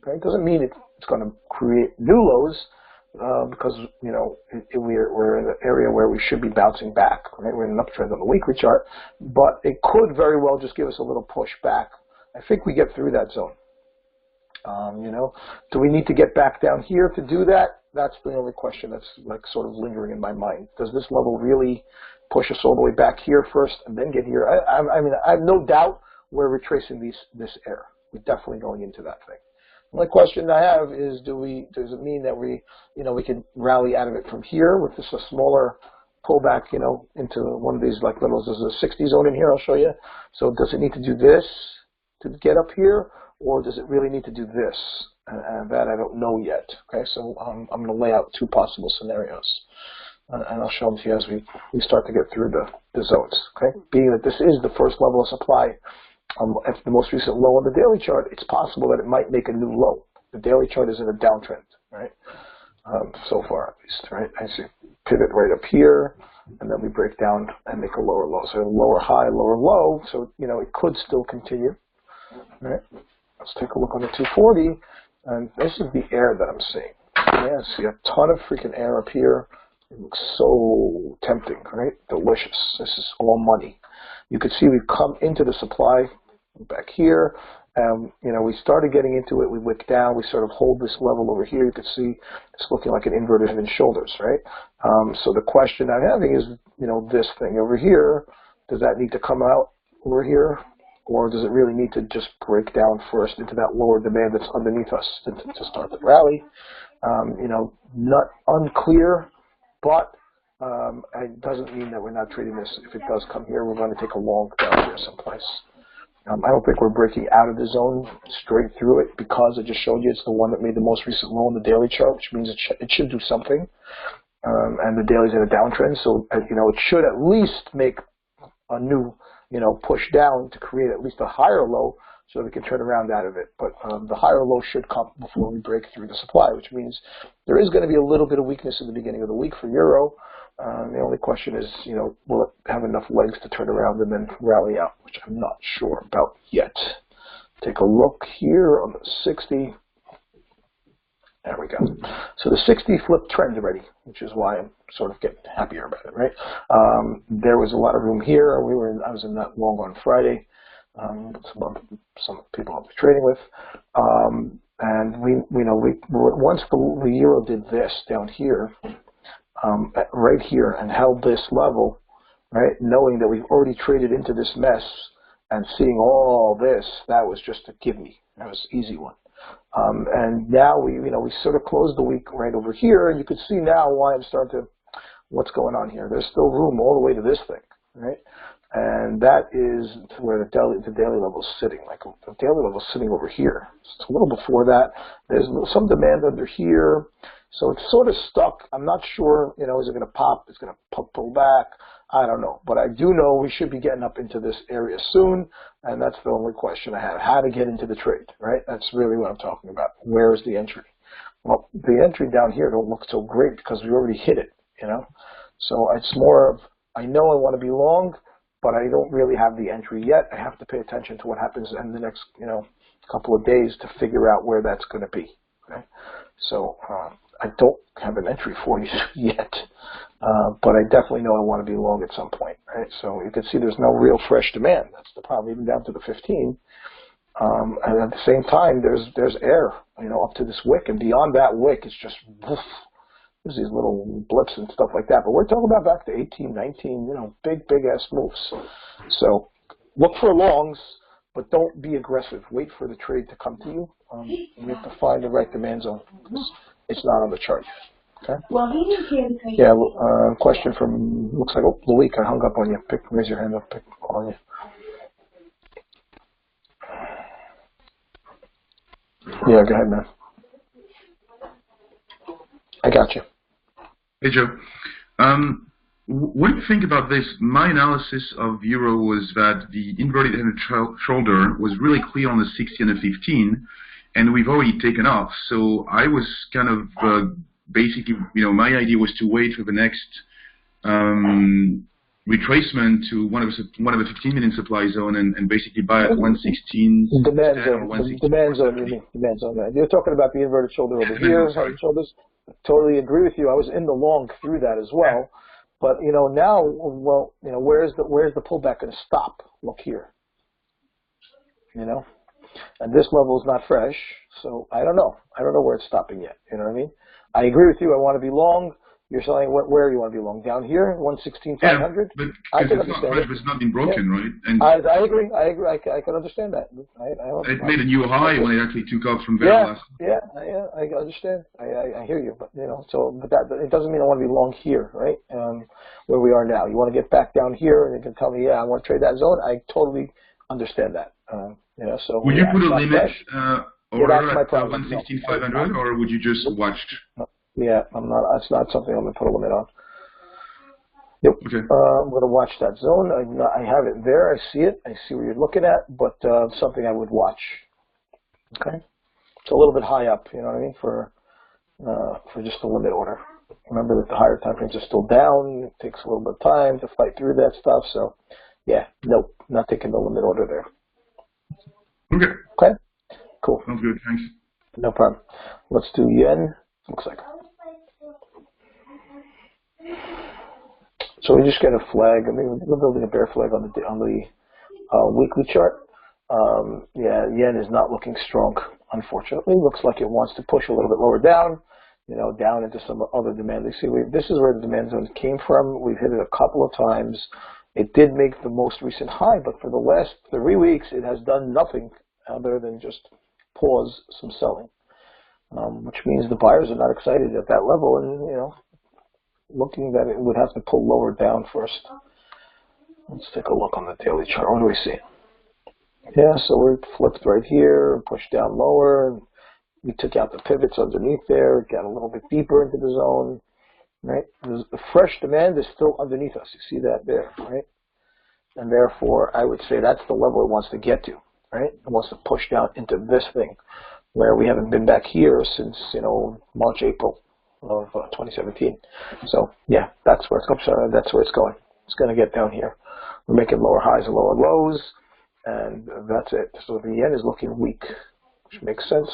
A: Okay? It doesn't mean it's going to create new lows, because we're in an area where we should be bouncing back. Right? We're in an uptrend on the weekly chart, but it could very well just give us a little push back. I think we get through that zone. Do we need to get back down here to do that? That's the only question that's like sort of lingering in my mind. Does this level really push us all the way back here first and then get here? I mean, I have no doubt we're retracing this error. We're definitely going into that thing. The only question I have is, does it mean that we can rally out of it from here with this a smaller pullback, into one of these like little, there's a 60 zone in here, I'll show you. So does it need to do this to get up here, or does it really need to do this? And that I don't know yet. Okay, so I'm going to lay out two possible scenarios, and I'll show them to you as we start to get through the zones. Okay, being that this is the first level of supply, at the most recent low on the daily chart, it's possible that it might make a new low. The daily chart is in a downtrend, right? So far, at least, right? I see pivot right up here, and then we break down and make a lower low. So lower high, lower low. So it could still continue. All right. Let's take a look on the 240, and this is the air that I'm seeing. Yeah, see a ton of freaking air up here. It looks so tempting, right? Delicious. This is all money. You could see we've come into the supply back here. We started getting into it. We wick down. We sort of hold this level over here. You could see it's looking like an inverted head and shoulders, right? So the question I'm having is, this thing over here, does that need to come out over here? Or does it really need to just break down first into that lower demand that's underneath us to start the rally? Not unclear, but it doesn't mean that we're not trading this. If it does come here, we're going to take a long down here someplace. I don't think we're breaking out of the zone straight through it, because I just showed you it's the one that made the most recent low on the daily chart, which means it should do something. And the daily's in a downtrend, so it should at least make a new push down to create at least a higher low so we can turn around out of it. But the higher low should come before we break through the supply, which means there is going to be a little bit of weakness in the beginning of the week for Euro. The only question is, will it have enough legs to turn around and then rally out, which I'm not sure about yet. Take a look here on the 60. There we go. So the 60 flipped trend already, which is why I'm sort of getting happier about it, right? There was a lot of room here. I was in that long on Friday. Some people I'll be trading with, and once the euro did this down here, right here, and held this level, right, knowing that we've already traded into this mess and seeing all this, that was just a give me. That was an easy one. And now we sort of closed the week right over here, and you can see now why I'm starting to, what's going on here. There's still room all the way to this thing, right? And that is where the daily level is sitting. Like the daily level is sitting over here. It's a little before that. There's some demand under here. So it's sort of stuck. I'm not sure, is it going to pop? It's going to pull back. I don't know. But I do know we should be getting up into this area soon, and that's the only question I have. How to get into the trade, right? That's really what I'm talking about. Where is the entry? Well, the entry down here don't look so great because we already hit it, So it's more of, I know I want to be long, but I don't really have the entry yet. I have to pay attention to what happens in the next, couple of days to figure out where that's going to be, okay? So I don't have an entry for you yet, but I definitely know I want to be long at some point, right? So you can see there's no real fresh demand. That's the problem, even down to the 15. And at the same time, there's air, up to this wick, and beyond that wick, it's just woof. There's these little blips and stuff like that. But we're talking about back to 18, 19, big ass moves. So look for longs, but don't be aggressive. Wait for the trade to come to you. We have to find the right demand zone. It's not on the chart yet. Okay? Well, he didn't hear the Yeah, question from, looks like, Loic, I hung up on you. Raise your hand up, pick on you. Yeah, go ahead, man. I got you.
D: Hey, Joe. What do you think about this? My analysis of Euro was that the inverted head and shoulder was really clear on the 60 and the 15, and we've already taken off. So I was kind of basically, my idea was to wait for the next retracement to one of the 15-minute supply zone and basically buy at 116.
A: Demand zone. Demand zone. Demand zone. You're talking about the inverted shoulder over here, head and shoulders. totally agree with you. I was in the long through that as well. But, now, well, where's the pullback going to stop? Look here. And this level is not fresh, so I don't know. I don't know where it's stopping yet. You know what I mean? I agree with you. I want to be long. You're saying where you want to be long? Down here, 116,500?
D: Yeah, but
A: I can
D: it's not
A: understand
D: fresh,
A: it.
D: but it's not been broken, right? And
A: I agree. I can understand that.
D: it made a new high when it actually took off from very last.
A: Yeah, I understand. I hear you, but but that it doesn't mean I want to be long here, right? Where we are now. You want to get back down here, and you can tell me, I want to trade that zone. I totally understand that. So
D: would you put a limit order
A: that's my
D: at
A: problem.
D: 116,500, or would you just watch?
A: Yeah, I'm not. That's not something I'm going to put a limit on. Yep.
D: Okay.
A: I'm going to watch that zone. I have it there. I see it. I see where you're looking at, but something I would watch. Okay. It's a little bit high up. You know what I mean? For just a limit order. Remember that the higher time frames are still down. It takes a little bit of time to fight through that stuff. So, yeah, nope, not taking the limit order there.
D: Okay.
A: Okay. Cool.
D: Sounds good. Thanks.
A: No problem. Let's do yen. Looks like. So we just get a flag. I mean, we're building a bear flag on the weekly chart. Yen is not looking strong, unfortunately. Looks like it wants to push a little bit lower down, down into some other demand. You see, this is where the demand zone came from. We've hit it a couple of times. It did make the most recent high, but for the last 3 weeks, it has done nothing other than just pause some selling, which means the buyers are not excited at that level, and looking that it would have to pull lower down first. Let's take a look on the daily chart. What do we see? Yeah, so we're flipped right here, pushed down lower, and we took out the pivots underneath there, got a little bit deeper into the zone, right? The fresh demand is still underneath us. You see that there, right? And therefore, I would say that's the level it wants to get to, right? It wants to push down into this thing, where we haven't been back here since, March, April of 2017. So, yeah, that's where it's going. That's where it's going. It's going to get down here. We're making lower highs and lower lows, and that's it. So the yen is looking weak, which makes sense,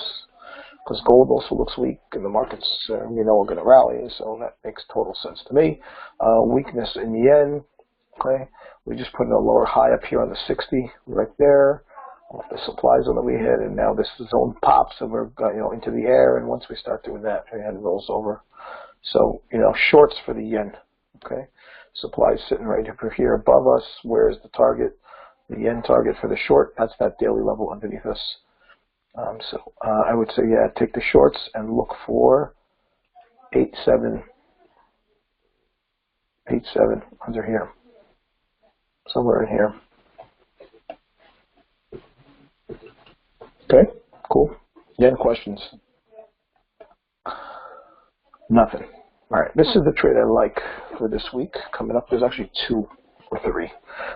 A: because gold also looks weak, and the markets, are going to rally, so that makes total sense to me. Weakness in yen, okay? We just put in a lower high up here on the 60, right there, off the supply zone that we hit, and now this zone pops, and we're into the air, and once we start doing that, the yen rolls over. So, shorts for the yen, okay? Supply is sitting right over here above us. Where's the target? The yen target for the short, that's that daily level underneath us. I would say, take the shorts and look for 8.7 under here, somewhere in here. Okay, cool. Yen questions? Nothing. All right, this is the trade I like for this week coming up. There's actually 2 or 3.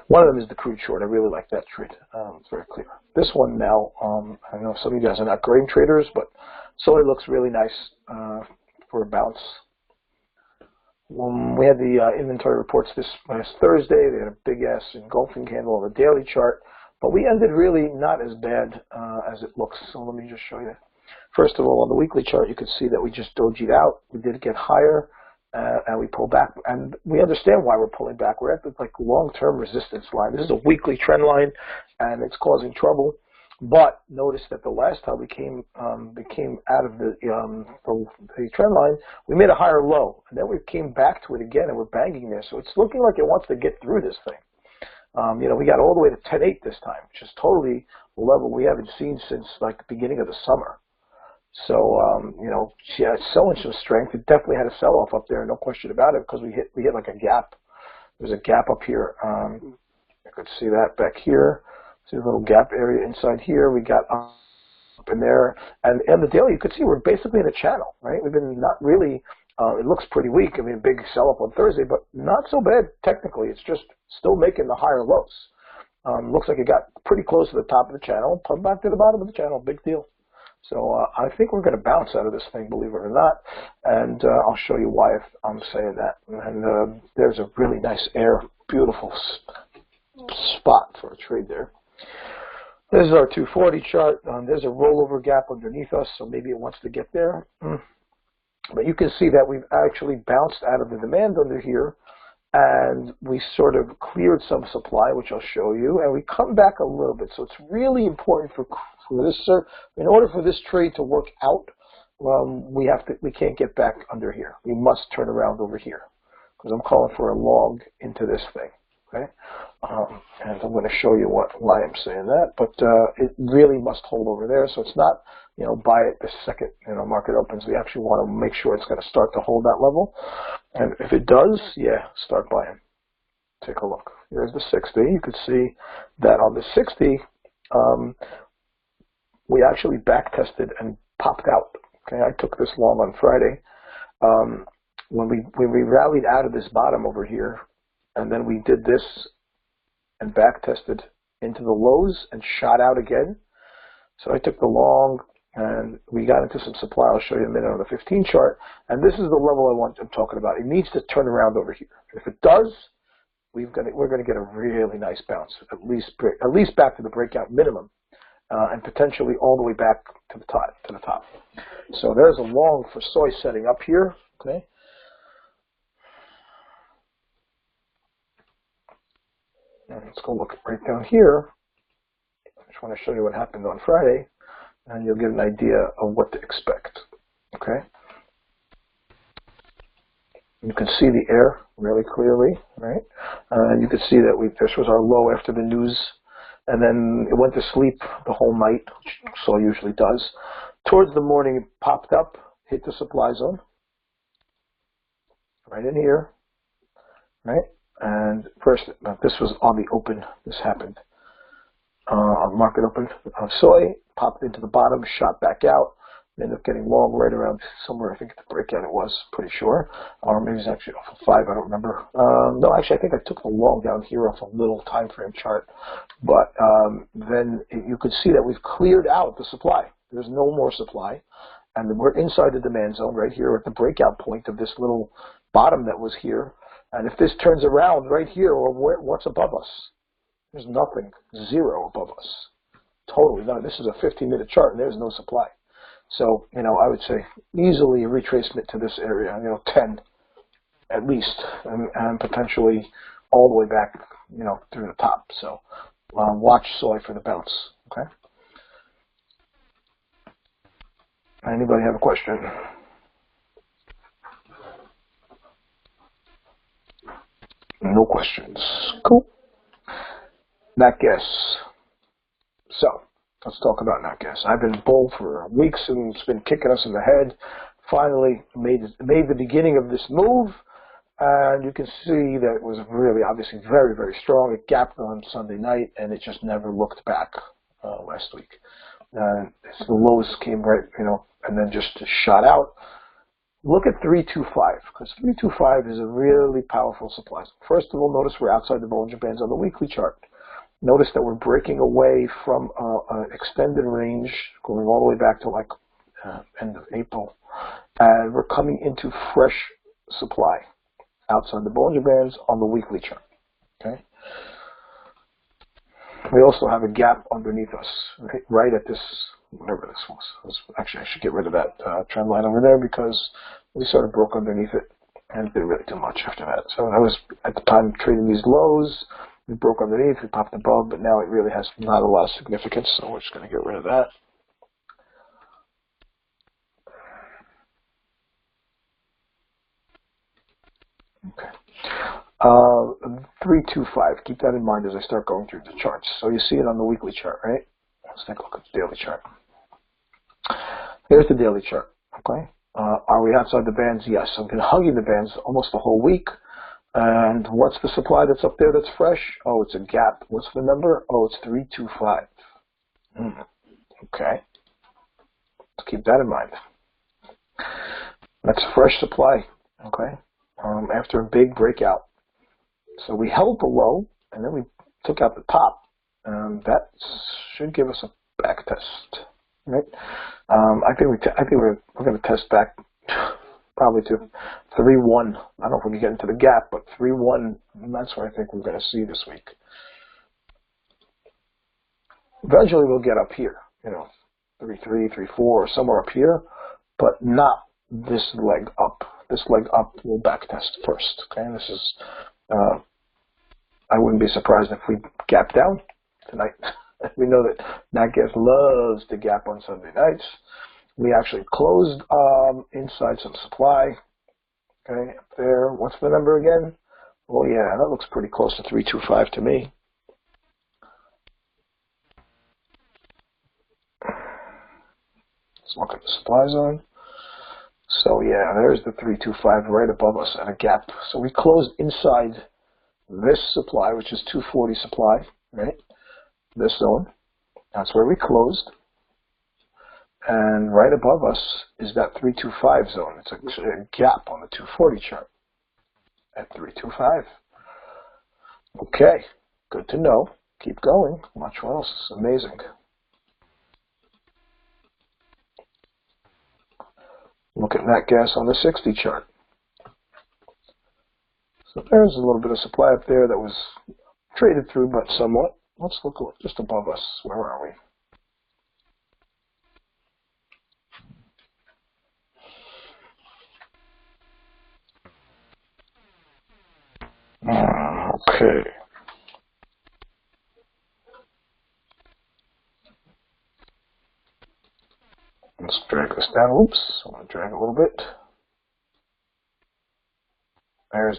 A: One of them is the crude short. I really like that trade. It's very clear. This one now, I know some of you guys are not grain traders, but it looks really nice for a bounce. We had the inventory reports this last Thursday. They had a big-ass engulfing candle on the daily chart, but we ended really not as bad as it looks. So let me just show you. First of all, on the weekly chart, you can see that we just dojied out. We did get higher, and we pulled back. And we understand why we're pulling back. We're at the long-term resistance line. This is a weekly trend line, and it's causing trouble. But notice that the last time we came out of the trend line, we made a higher low, and then we came back to it again, and we're banging there. So it's looking like it wants to get through this thing. We got all the way to 10.8 this time, which is totally a level we haven't seen since the beginning of the summer. So it's showing some strength. It definitely had a sell-off up there, no question about it, because we hit like a gap. There's a gap up here. You could see that back here. See a little gap area inside here. We got up in there, and on the daily, you could see we're basically in a channel, right? We've been not really. It looks pretty weak. I mean, big sell-up on Thursday, but not so bad technically. It's just still making the higher lows. Looks like it got pretty close to the top of the channel, come back to the bottom of the channel. Big deal. So I think we're going to bounce out of this thing, believe it or not, and I'll show you why I'm saying that. And there's a really nice beautiful spot for a trade there. This is our 240 chart. There's a rollover gap underneath us, so maybe it wants to get there. But you can see that we've actually bounced out of the demand under here, and we sort of cleared some supply, which I'll show you, and we come back a little bit. So it's really important for this, in order for this trade to work out, we can't get back under here. We must turn around over here, because I'm calling for a long into this thing. Okay, and I'm going to show you why I'm saying that, but it really must hold over there. So it's not, buy it the second market opens. We actually want to make sure it's going to start to hold that level, and if it does, yeah, start buying. Take a look. Here's the 60. You can see that on the 60, we actually back tested and popped out. Okay, I took this long on Friday. When we rallied out of this bottom over here, and then we did this and back tested into the lows and shot out again. So I took the long, and we got into some supply. I'll show you in a minute on the 15 chart. And this is the level I'm talking about. It needs to turn around over here. If it does, we're going to get a really nice bounce, at least back to the breakout minimum, and potentially all the way back to the top. So there's a long for soy setting up here. Okay. And let's go look right down here. I just want to show you what happened on Friday, and you'll get an idea of what to expect. Okay? You can see the air really clearly, right? You can see that this was our low after the news, and then it went to sleep the whole night, which soy usually does. Towards the morning, it popped up, hit the supply zone, right in here, right? And first, this was on the open. This happened on market open. Soy popped into the bottom, shot back out, ended up getting long right around somewhere. I think at the breakout it was, pretty sure. Or maybe it was actually off of 5. I don't remember. No, actually, I think I took the long down here off a little time frame chart. But then you could see that we've cleared out the supply. There's no more supply, and we're inside the demand zone right here at the breakout point of this little bottom that was here. And if this turns around right here, or what's above us? There's nothing, zero above us. Totally none. This is a 15-minute chart, and there's no supply. So, I would say easily a retracement to this area, 10 at least, and potentially all the way back, through the top. So, watch soy for the bounce, okay? Anybody have a question? No questions. Cool. Nat gas. So, let's talk about nat gas. I've been bull for weeks, and it's been kicking us in the head. Finally made the beginning of this move, and you can see that it was really, obviously, very, very strong. It gapped on Sunday night, and it just never looked back last week. The lows came right, and then just shot out. Look at 325, because 325 is a really powerful supply. First of all, notice we're outside the Bollinger Bands on the weekly chart. Notice that we're breaking away from an extended range, going all the way back to end of April, and we're coming into fresh supply outside the Bollinger Bands on the weekly chart. Okay. We also have a gap underneath us, right at this, whatever this was. Actually, I should get rid of that trend line over there, because we sort of broke underneath it and didn't really do much after that. So I was, at the time, trading these lows. We broke underneath, we popped above, but now it really has not a lot of significance, so we're just going to get rid of that. Okay. 325, keep that in mind as I start going through the charts. So you see it on the weekly chart, right? Let's take a look at the daily chart. Here's the daily chart, okay? Are we outside the bands? Yes. I've been hugging the bands almost the whole week. And what's the supply that's up there that's fresh? Oh, it's a gap. What's the number? Oh, it's 325. Okay. Let's keep that in mind. That's fresh supply, okay? After a big breakout. So we held the low, and then we took out the top. That should give us a back test, right? I think we're going to test back probably to 3-1. I don't know if we can get into the gap, but 3-1, that's what I think we're going to see this week. Eventually we'll get up here, 3-3, 3-4, or somewhere up here, but not this leg up. This leg up will backtest first. Okay, and this is, I wouldn't be surprised if we gap down tonight. We know that NatGas loves to gap on Sunday nights. We actually closed inside some supply. Okay, up there. What's the number again? Oh yeah, that looks pretty close to 325 to me. Let's look at the supply zone. So yeah, there's the 325 right above us at a gap. So we closed inside this supply, which is 240 supply, right? This zone. That's where we closed. And right above us is that 325 zone. It's actually a gap on the 240 chart at 325. Okay, good to know. Keep going. Watch what else is amazing. Look at NatGas on the 60 chart. So there's a little bit of supply up there that was traded through, but somewhat. Let's look just above us. Where are we? Okay. Let's drag this down. Oops, I want to drag a little bit. There's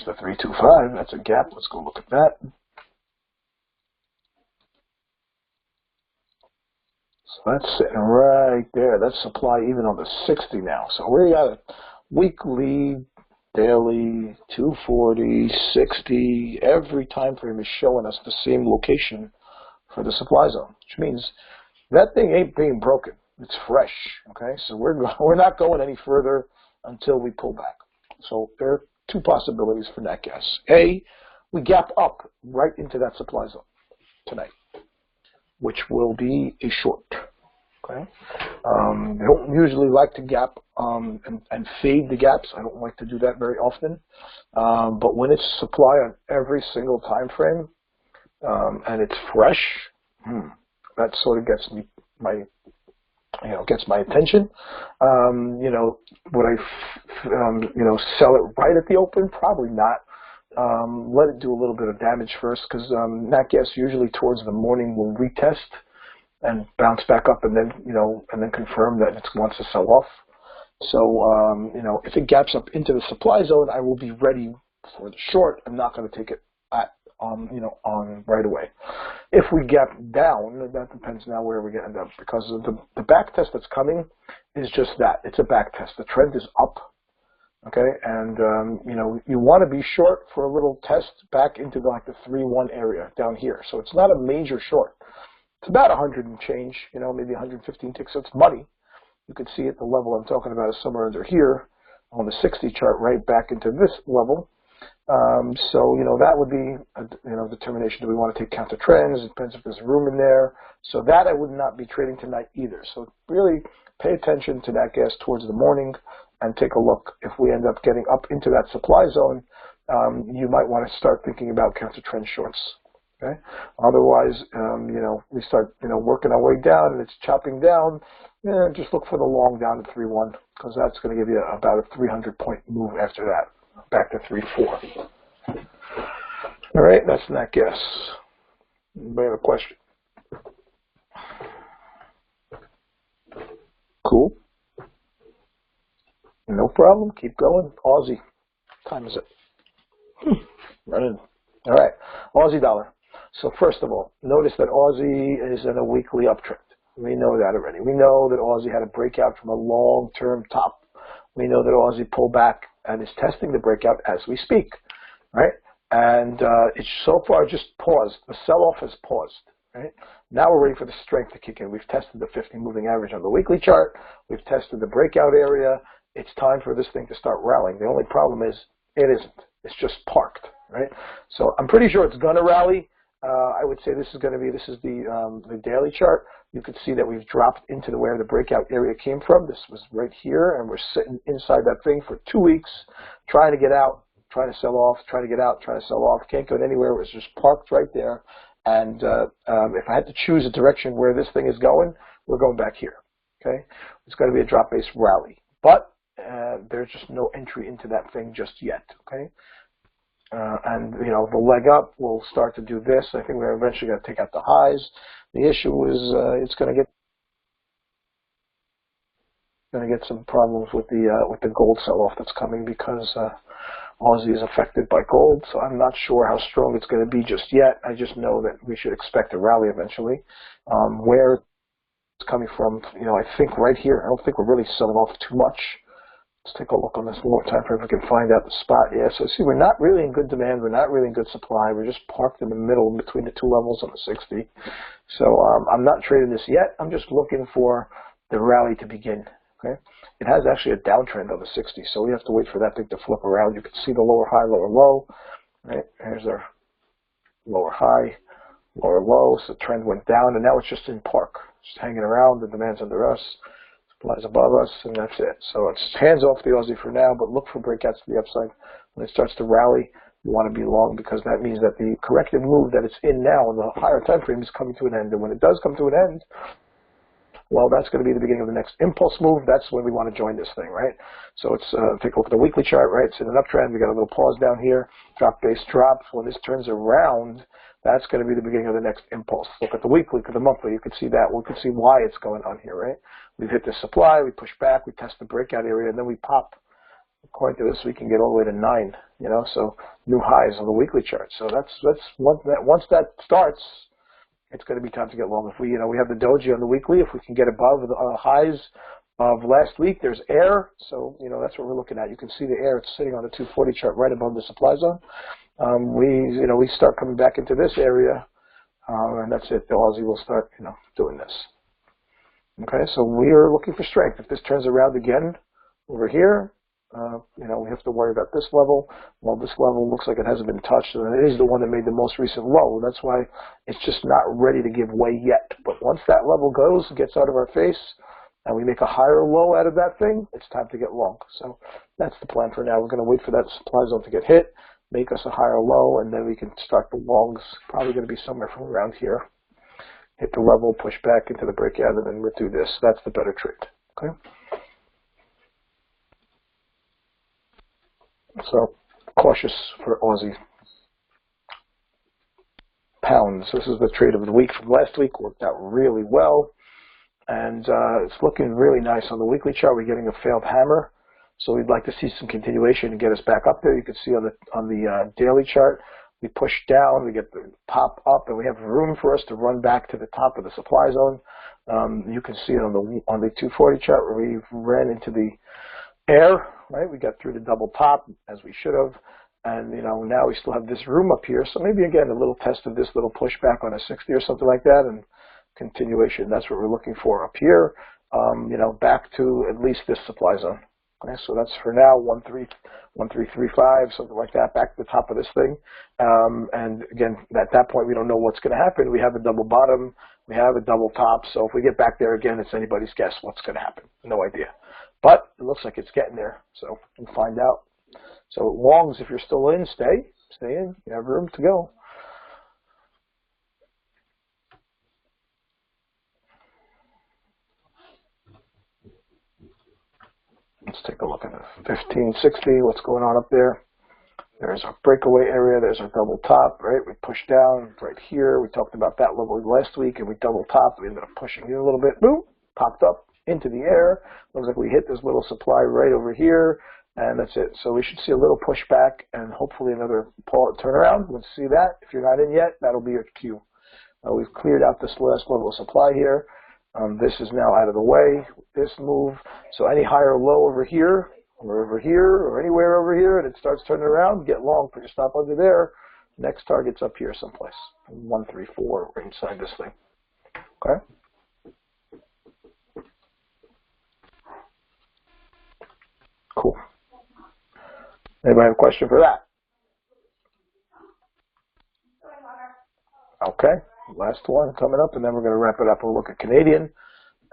A: the 325. That's a gap. Let's go look at that. So that's sitting right there. That's supply even on the 60 now. So we got a weekly, daily, 240, 60. Every time frame is showing us the same location for the supply zone, which means that thing ain't being broken. It's fresh. Okay, so we're not going any further until we pull back. So there are two possibilities for NatGas. A, we gap up right into that supply zone tonight, which will be a short. Okay, I don't usually like to gap and fade the gaps. I don't like to do that very often. But when it's supply on every single time frame and it's fresh, that sort of gets my attention. Would I, sell it right at the open? Probably not. Let it do a little bit of damage first, because NatGas usually towards the morning will retest and bounce back up, and then confirm that it wants to sell off. So, if it gaps up into the supply zone, I will be ready for the short. I'm not going to take it on right away. If we gap down, that depends now where we're going to end up, because of the back test that's coming is just that. It's a back test. The trend is up. Okay, and you want to be short for a little test back into the 3-1 area down here. So it's not a major short. It's about 100 and change, maybe 115 ticks. So it's money. You can see at the level I'm talking about is somewhere under here on the 60 chart, right back into this level. So that would be a determination. Do we want to take counter trends? It depends if there's room in there. So that I would not be trading tonight either. So really pay attention to NatGas towards the morning and take a look. If we end up getting up into that supply zone, you might want to start thinking about counter trend shorts. Okay. Otherwise, we start working our way down and it's chopping down. Just look for the long down to 3-1, because that's going to give you about a 300-point move after that, back to 3-4. All right, that's NatGas. Anybody have a question? Cool. No problem. Keep going. Aussie. What time is it? Running. All right. Aussie dollar. So first of all, notice that Aussie is in a weekly uptrend. We know that already. We know that Aussie had a breakout from a long-term top. We know that Aussie pulled back and is testing the breakout as we speak, right? And it's so far just paused. The sell-off has paused, right? Now we're waiting for the strength to kick in. We've tested the 50 moving average on the weekly chart. We've tested the breakout area. It's time for this thing to start rallying. The only problem is it isn't. It's just parked, right? So I'm pretty sure it's going to rally. I would say this is the daily chart. You could see that we've dropped into where the breakout area came from. This was right here, and we're sitting inside that thing for 2 weeks, trying to get out, trying to sell off, trying to get out, trying to sell off. Can't go anywhere. It was just parked right there. And if I had to choose a direction where this thing is going, we're going back here. Okay, it's going to be a drop-based rally. but there's just no entry into that thing just yet, okay? And, you know, the leg up will start to do this. I think we're eventually going to take out the highs. The issue is it's going to get some problems with the gold sell-off that's coming because Aussie is affected by gold. So I'm not sure how strong it's going to be just yet. I just know that we should expect a rally eventually. Where it's coming from, you know, I think right here, I don't think we're really selling off too much. Let's take a look on this lower time frame if we can find out the spot. Yeah, so see, we're not really in good demand. We're not really in good supply. We're just parked in the middle between the two levels on the 60. So I'm not trading this yet. I'm just looking for the rally to begin. Okay, it has actually a downtrend on the 60, so we have to wait for that thing to flip around. You can see the lower high, lower low. Right, here's our lower high, lower low. So the trend went down, and now it's just in park, just hanging around. The demand's under us. Supplies above us, and that's it. So it's hands off the Aussie for now, but look for breakouts to the upside. When it starts to rally, you want to be long because that means that the corrective move that it's in now in the higher time frame is coming to an end. And when it does come to an end, well, that's going to be the beginning of the next impulse move. That's when we want to join this thing, right? So it's take a look at the weekly chart, right? It's in an uptrend. We got a little pause down here. Drop base drops. When this turns around, that's going to be the beginning of the next impulse. Look at the weekly, look at the monthly. You can see that. We can see why it's going on here, right? We've hit the supply. We push back. We test the breakout area, and then we pop. According to this, we can get all the way to 9. You know, so new highs on the weekly chart. So that's once that starts, it's going to be time to get long. If we, you know, we have the doji on the weekly. If we can get above the highs of last week, there's air. So, you know, that's what we're looking at. You can see the air. It's sitting on the 240 chart right above the supply zone. We start coming back into this area, and that's it. The Aussie will start, you know, doing this. Okay, so we are looking for strength. If this turns around again over here, you know, we have to worry about this level. Well, this level looks like it hasn't been touched, and it is the one that made the most recent low. That's why it's just not ready to give way yet. But once that level goes, gets out of our face, and we make a higher low out of that thing, it's time to get long. So that's the plan for now. We're going to wait for that supply zone to get hit, make us a higher low, and then we can start the longs. Probably going to be somewhere from around here. Hit the level, push back into the breakout, and then we'll do this. That's the better trade. Okay. So cautious for Aussie pounds. This is the trade of the week from last week. Worked out really well, and it's looking really nice on the weekly chart. We're getting a failed hammer, so we'd like to see some continuation and get us back up there. You can see on the daily chart, we push down, we get the pop up, and we have room for us to run back to the top of the supply zone. You can see it on the 240 chart where we ran into the air, right? We got through the double top as we should have, and you know, now we still have this room up here. So maybe again a little test of this little pushback on a 60 or something like that, and continuation. That's what we're looking for up here. You know, back to at least this supply zone. Okay, so that's for now 1335, something like that, back to the top of this thing. And again, at that point, we don't know what's going to happen. We have a double bottom, we have a double top. So if we get back there again, it's anybody's guess what's going to happen. No idea. But it looks like it's getting there, so we'll find out. So longs, if you're still in, stay in. You have room to go. Let's take a look at it. 1560, what's going on up there? There's our breakaway area. There's our double top, right? We pushed down right here. We talked about that level last week, and we double topped. We ended up pushing in a little bit. Boom, popped up into the air. Looks like we hit this little supply right over here, and that's it. So we should see a little pushback and hopefully another turnaround. Let's see that. If you're not in yet, that'll be your cue. We've cleared out this last level of supply here. This is now out of the way, this move. So any higher low over here, or over here, or anywhere over here, and it starts turning around, get long, put your stop under there. Next target's up here someplace. 134, we're inside this thing. Okay? Cool. Anybody have a question for that? Okay. Last one coming up, and then we're going to wrap it up. We'll look at Canadian,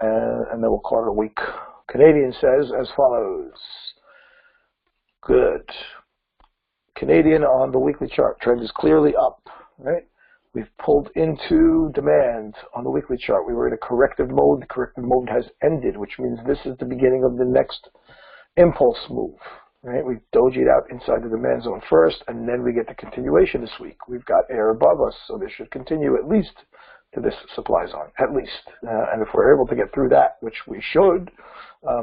A: and then we'll call it a week. Canadian says as follows. Good. Canadian on the weekly chart. Trend is clearly up, right? We've pulled into demand on the weekly chart. We were in a corrective mode. The corrective mode has ended, which means this is the beginning of the next impulse move. Right? We dojied out inside the demand zone first, and then we get the continuation this week. We've got air above us, so this should continue at least to this supply zone, at least. And if we're able to get through that, which we should,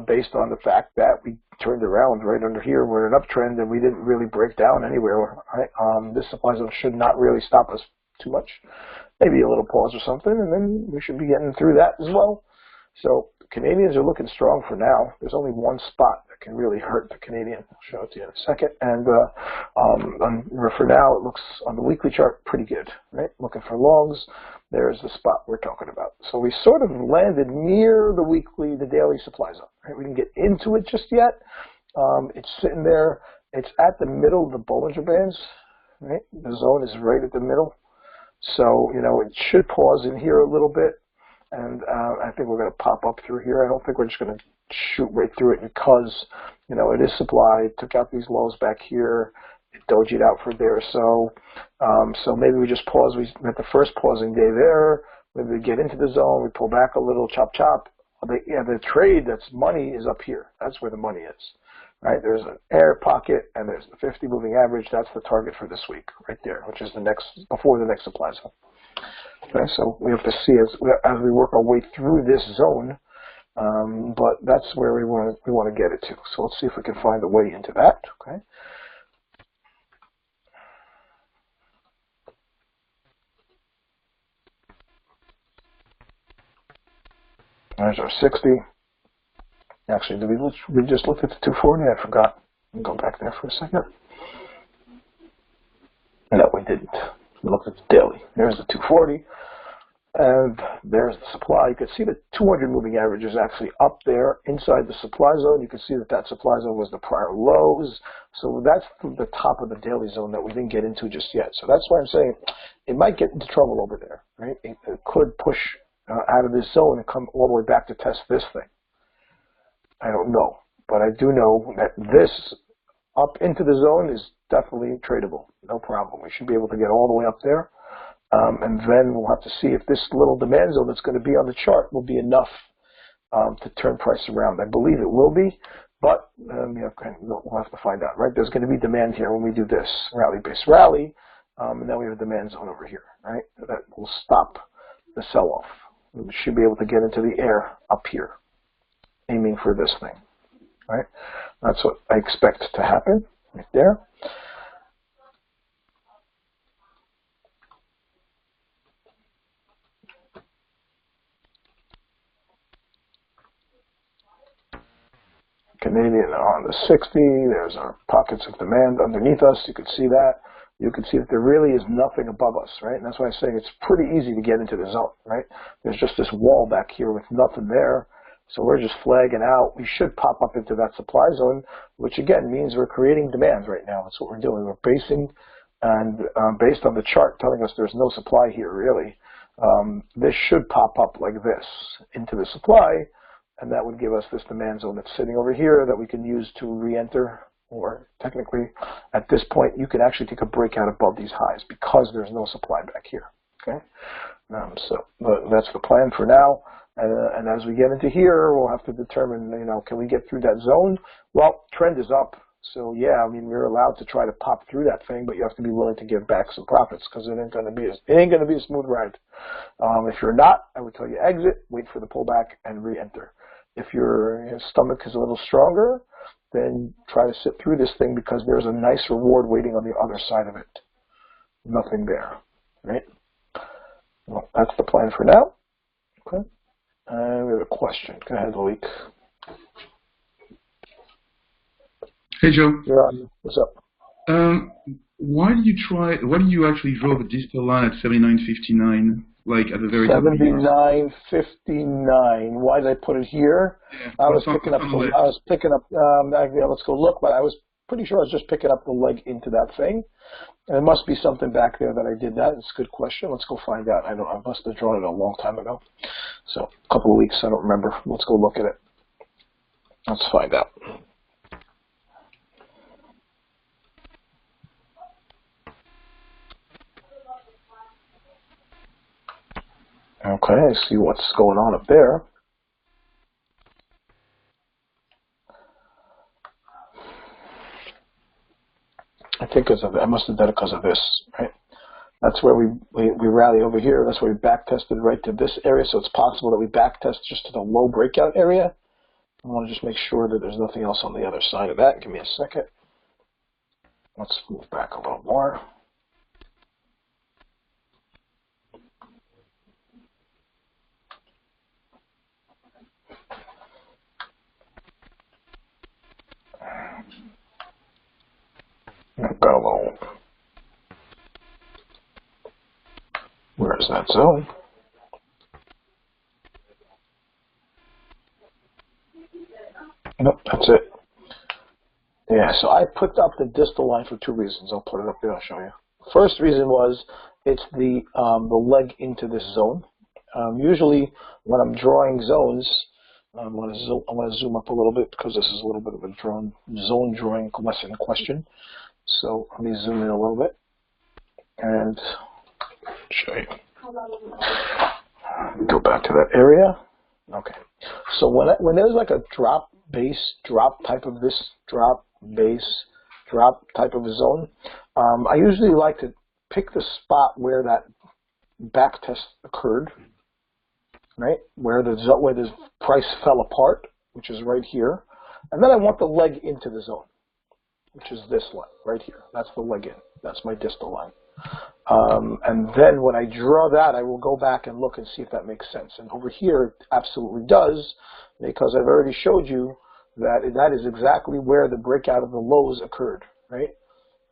A: based on the fact that we turned around right under here, we're in an uptrend, and we didn't really break down anywhere. Right? This supply zone should not really stop us too much. Maybe a little pause or something, and then we should be getting through that as well. So Canadians are looking strong for now. There's only one spot that can really hurt the Canadian. I'll show it to you in a second. And for now, it looks on the weekly chart pretty good. Right? Looking for longs. There's the spot we're talking about. So we sort of landed near the daily supply zone. Right? We didn't get into it just yet. It's sitting there. It's at the middle of the Bollinger Bands. Right? The zone is right at the middle. So, it should pause in here a little bit. And I think we're going to pop up through here. I don't think we're just going to shoot right through it because, it is supply. It took out these lows back here. It dojied out for there. So maybe we just pause. We at the first pausing day there. Maybe we get into the zone. We pull back a little, chop. The trade that's money is up here. That's where the money is. Right? There's an air pocket, and there's the 50 moving average. That's the target for this week right there, which is before the next supply zone. Okay, so we have to see as we work our way through this zone, but that's where we want to get it to. So let's see if we can find a way into that. Okay. There's our 60. Actually, we just looked at the 240? I forgot. I'll go back there for a second. No, we didn't. We looked at the daily. There's the 240. And there's the supply. You can see the 200 moving average is actually up there inside the supply zone. You can see that supply zone was the prior lows. So that's the top of the daily zone that we didn't get into just yet. So that's why I'm saying it might get into trouble over there. Right? It could push out of this zone and come all the way back to test this thing. I don't know. But I do know that this up into the zone is definitely tradable. No problem. We should be able to get all the way up there. And then we'll have to see if this little demand zone that's going to be on the chart will be enough to turn price around. I believe it will be, but we'll have to find out. Right? There's going to be demand here when we do this rally-based rally, and then we have a demand zone over here. Right? That will stop the sell-off. We should be able to get into the air up here, aiming for this thing. Right? That's what I expect to happen right there. Canadian on the 60. There's our pockets of demand underneath us. You can see that. You can see that there really is nothing above us, right? And that's why I'm saying it's pretty easy to get into the zone, right? There's just this wall back here with nothing there. So we're just flagging out. We should pop up into that supply zone, which again means we're creating demand right now. That's what we're doing. We're basing, and based on the chart telling us there's no supply here really, this should pop up like this into the supply, and that would give us this demand zone that's sitting over here that we can use to re-enter, or technically at this point you can actually take a breakout above these highs because there's no supply back here. Okay, but that's the plan for now. And as we get into here, we'll have to determine, can we get through that zone? Well, trend is up. So, yeah, I mean, we're allowed to try to pop through that thing, but you have to be willing to give back some profits because it ain't going to be a smooth ride. If you're not, I would tell you exit, wait for the pullback, and re-enter. If your stomach is a little stronger, then try to sit through this thing because there's a nice reward waiting on the other side of it. Nothing there, right? Well, that's the plan for now. Okay. We have a question. Go ahead, Malik.
D: Hey, Joe.
A: You're on. What's up?
D: Why did you actually draw the distal line at 79.59, like at the very top?
A: 79.59. Why did I put it here?
D: Yeah,
A: I was picking up. Let's go look. But I was pretty sure I was just picking up the leg into that thing. And there must be something back there that I did that. It's a good question. Let's go find out. I must have drawn it a long time ago. So a couple of weeks. I don't remember. Let's go look at it. Let's find out. Okay, I see what's going on up there. I think I must have done it because of this, right? That's where we rally over here. That's where we back tested right to this area. So it's possible that we back test just to the low breakout area. I want to just make sure that there's nothing else on the other side of that. Give me a second. Let's move back a little more. Go low. Where's that zone? Nope, that's it. Yeah, so I put up the distal line for two reasons. I'll put it up there. I'll show you. First reason was it's the leg into this zone. Usually, when I'm drawing zones, I want to zoom up a little bit because this is a little bit of a zone drawing lesson question. So let me zoom in a little bit and show you. Go back to that area. Okay. So when there's like a drop type of this drop type of a zone, I usually like to pick the spot where that back test occurred, right? Where the price fell apart, which is right here, and then I want the leg into the zone, which is this line right here. That's the leg in. That's my distal line. And then when I draw that, I will go back and look and see if that makes sense. And over here, it absolutely does, because I've already showed you that is exactly where the breakout of the lows occurred, right?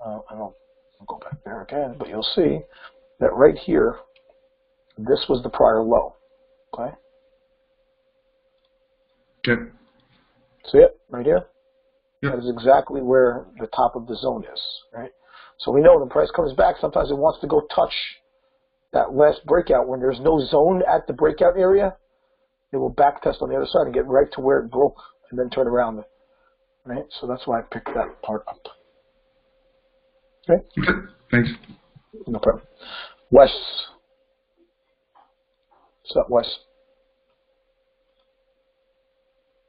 A: I'll go back there again, but you'll see that right here, this was the prior low, okay?
D: Okay.
A: See it right here?
D: Yep.
A: That is exactly where the top of the zone is, right? So we know when the price comes back, sometimes it wants to go touch that last breakout. When there's no zone at the breakout area, it will back test on the other side and get right to where it broke and then turn around, right? So that's why I picked that part up. Okay?
D: Thanks.
A: No problem. Wes. What's up, Wes?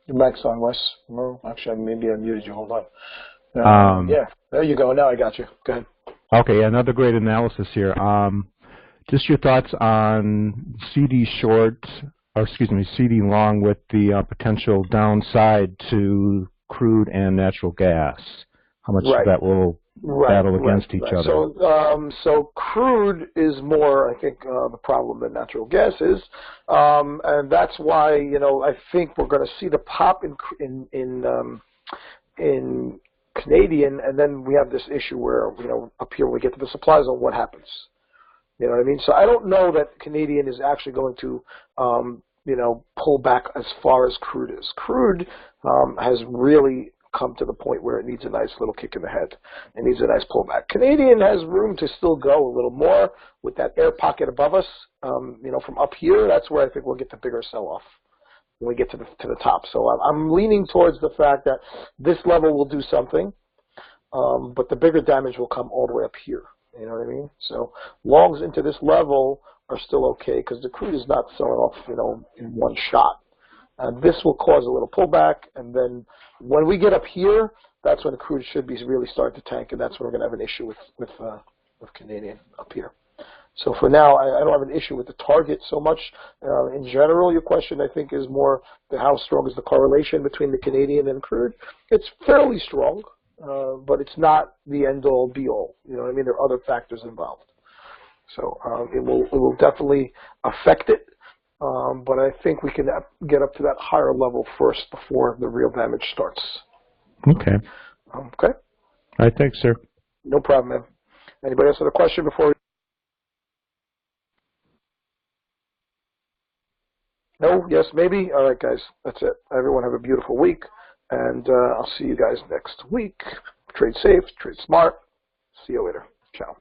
A: Your mic's on, Wes. No, actually, maybe I muted you. Hold on. Yeah, there you go. Now I got you. Go ahead.
G: Okay, another great analysis here. Just your thoughts on CD short, or excuse me, CD long with the potential downside to crude and natural gas. How much that will battle against each other.
A: So crude is more, I think, the problem than natural gas is, and that's why I think we're going to see the pop in Canadian, and then we have this issue where up here when we get to the supply zone, what happens? You know what I mean? So I don't know that Canadian is actually going to pull back as far as crude is. Crude has really come to the point where it needs a nice little kick in the head. It needs a nice pullback. Canadian has room to still go a little more with that air pocket above us. From up here, that's where I think we'll get the bigger sell-off when we get to the top. So I'm leaning towards the fact that this level will do something, but the bigger damage will come all the way up here. You know what I mean? So longs into this level are still okay because the crude is not selling off, in one shot. This will cause a little pullback, and then when we get up here, that's when the crude should be really starting to tank, and that's when we're going to have an issue with Canadian up here. So for now, I don't have an issue with the target so much. In general, your question, I think, is more how strong is the correlation between the Canadian and crude. It's fairly strong, but it's not the end-all, be-all. You know what I mean? There are other factors involved. So it will definitely affect it. But I think we can get up to that higher level first before the real damage starts.
G: Okay.
A: Okay.
G: All right. Thanks, sir.
A: No problem, man. Anybody else have a question before? No? Yes? Maybe? All right, guys. That's it. Everyone have a beautiful week, and I'll see you guys next week. Trade safe. Trade smart. See you later. Ciao.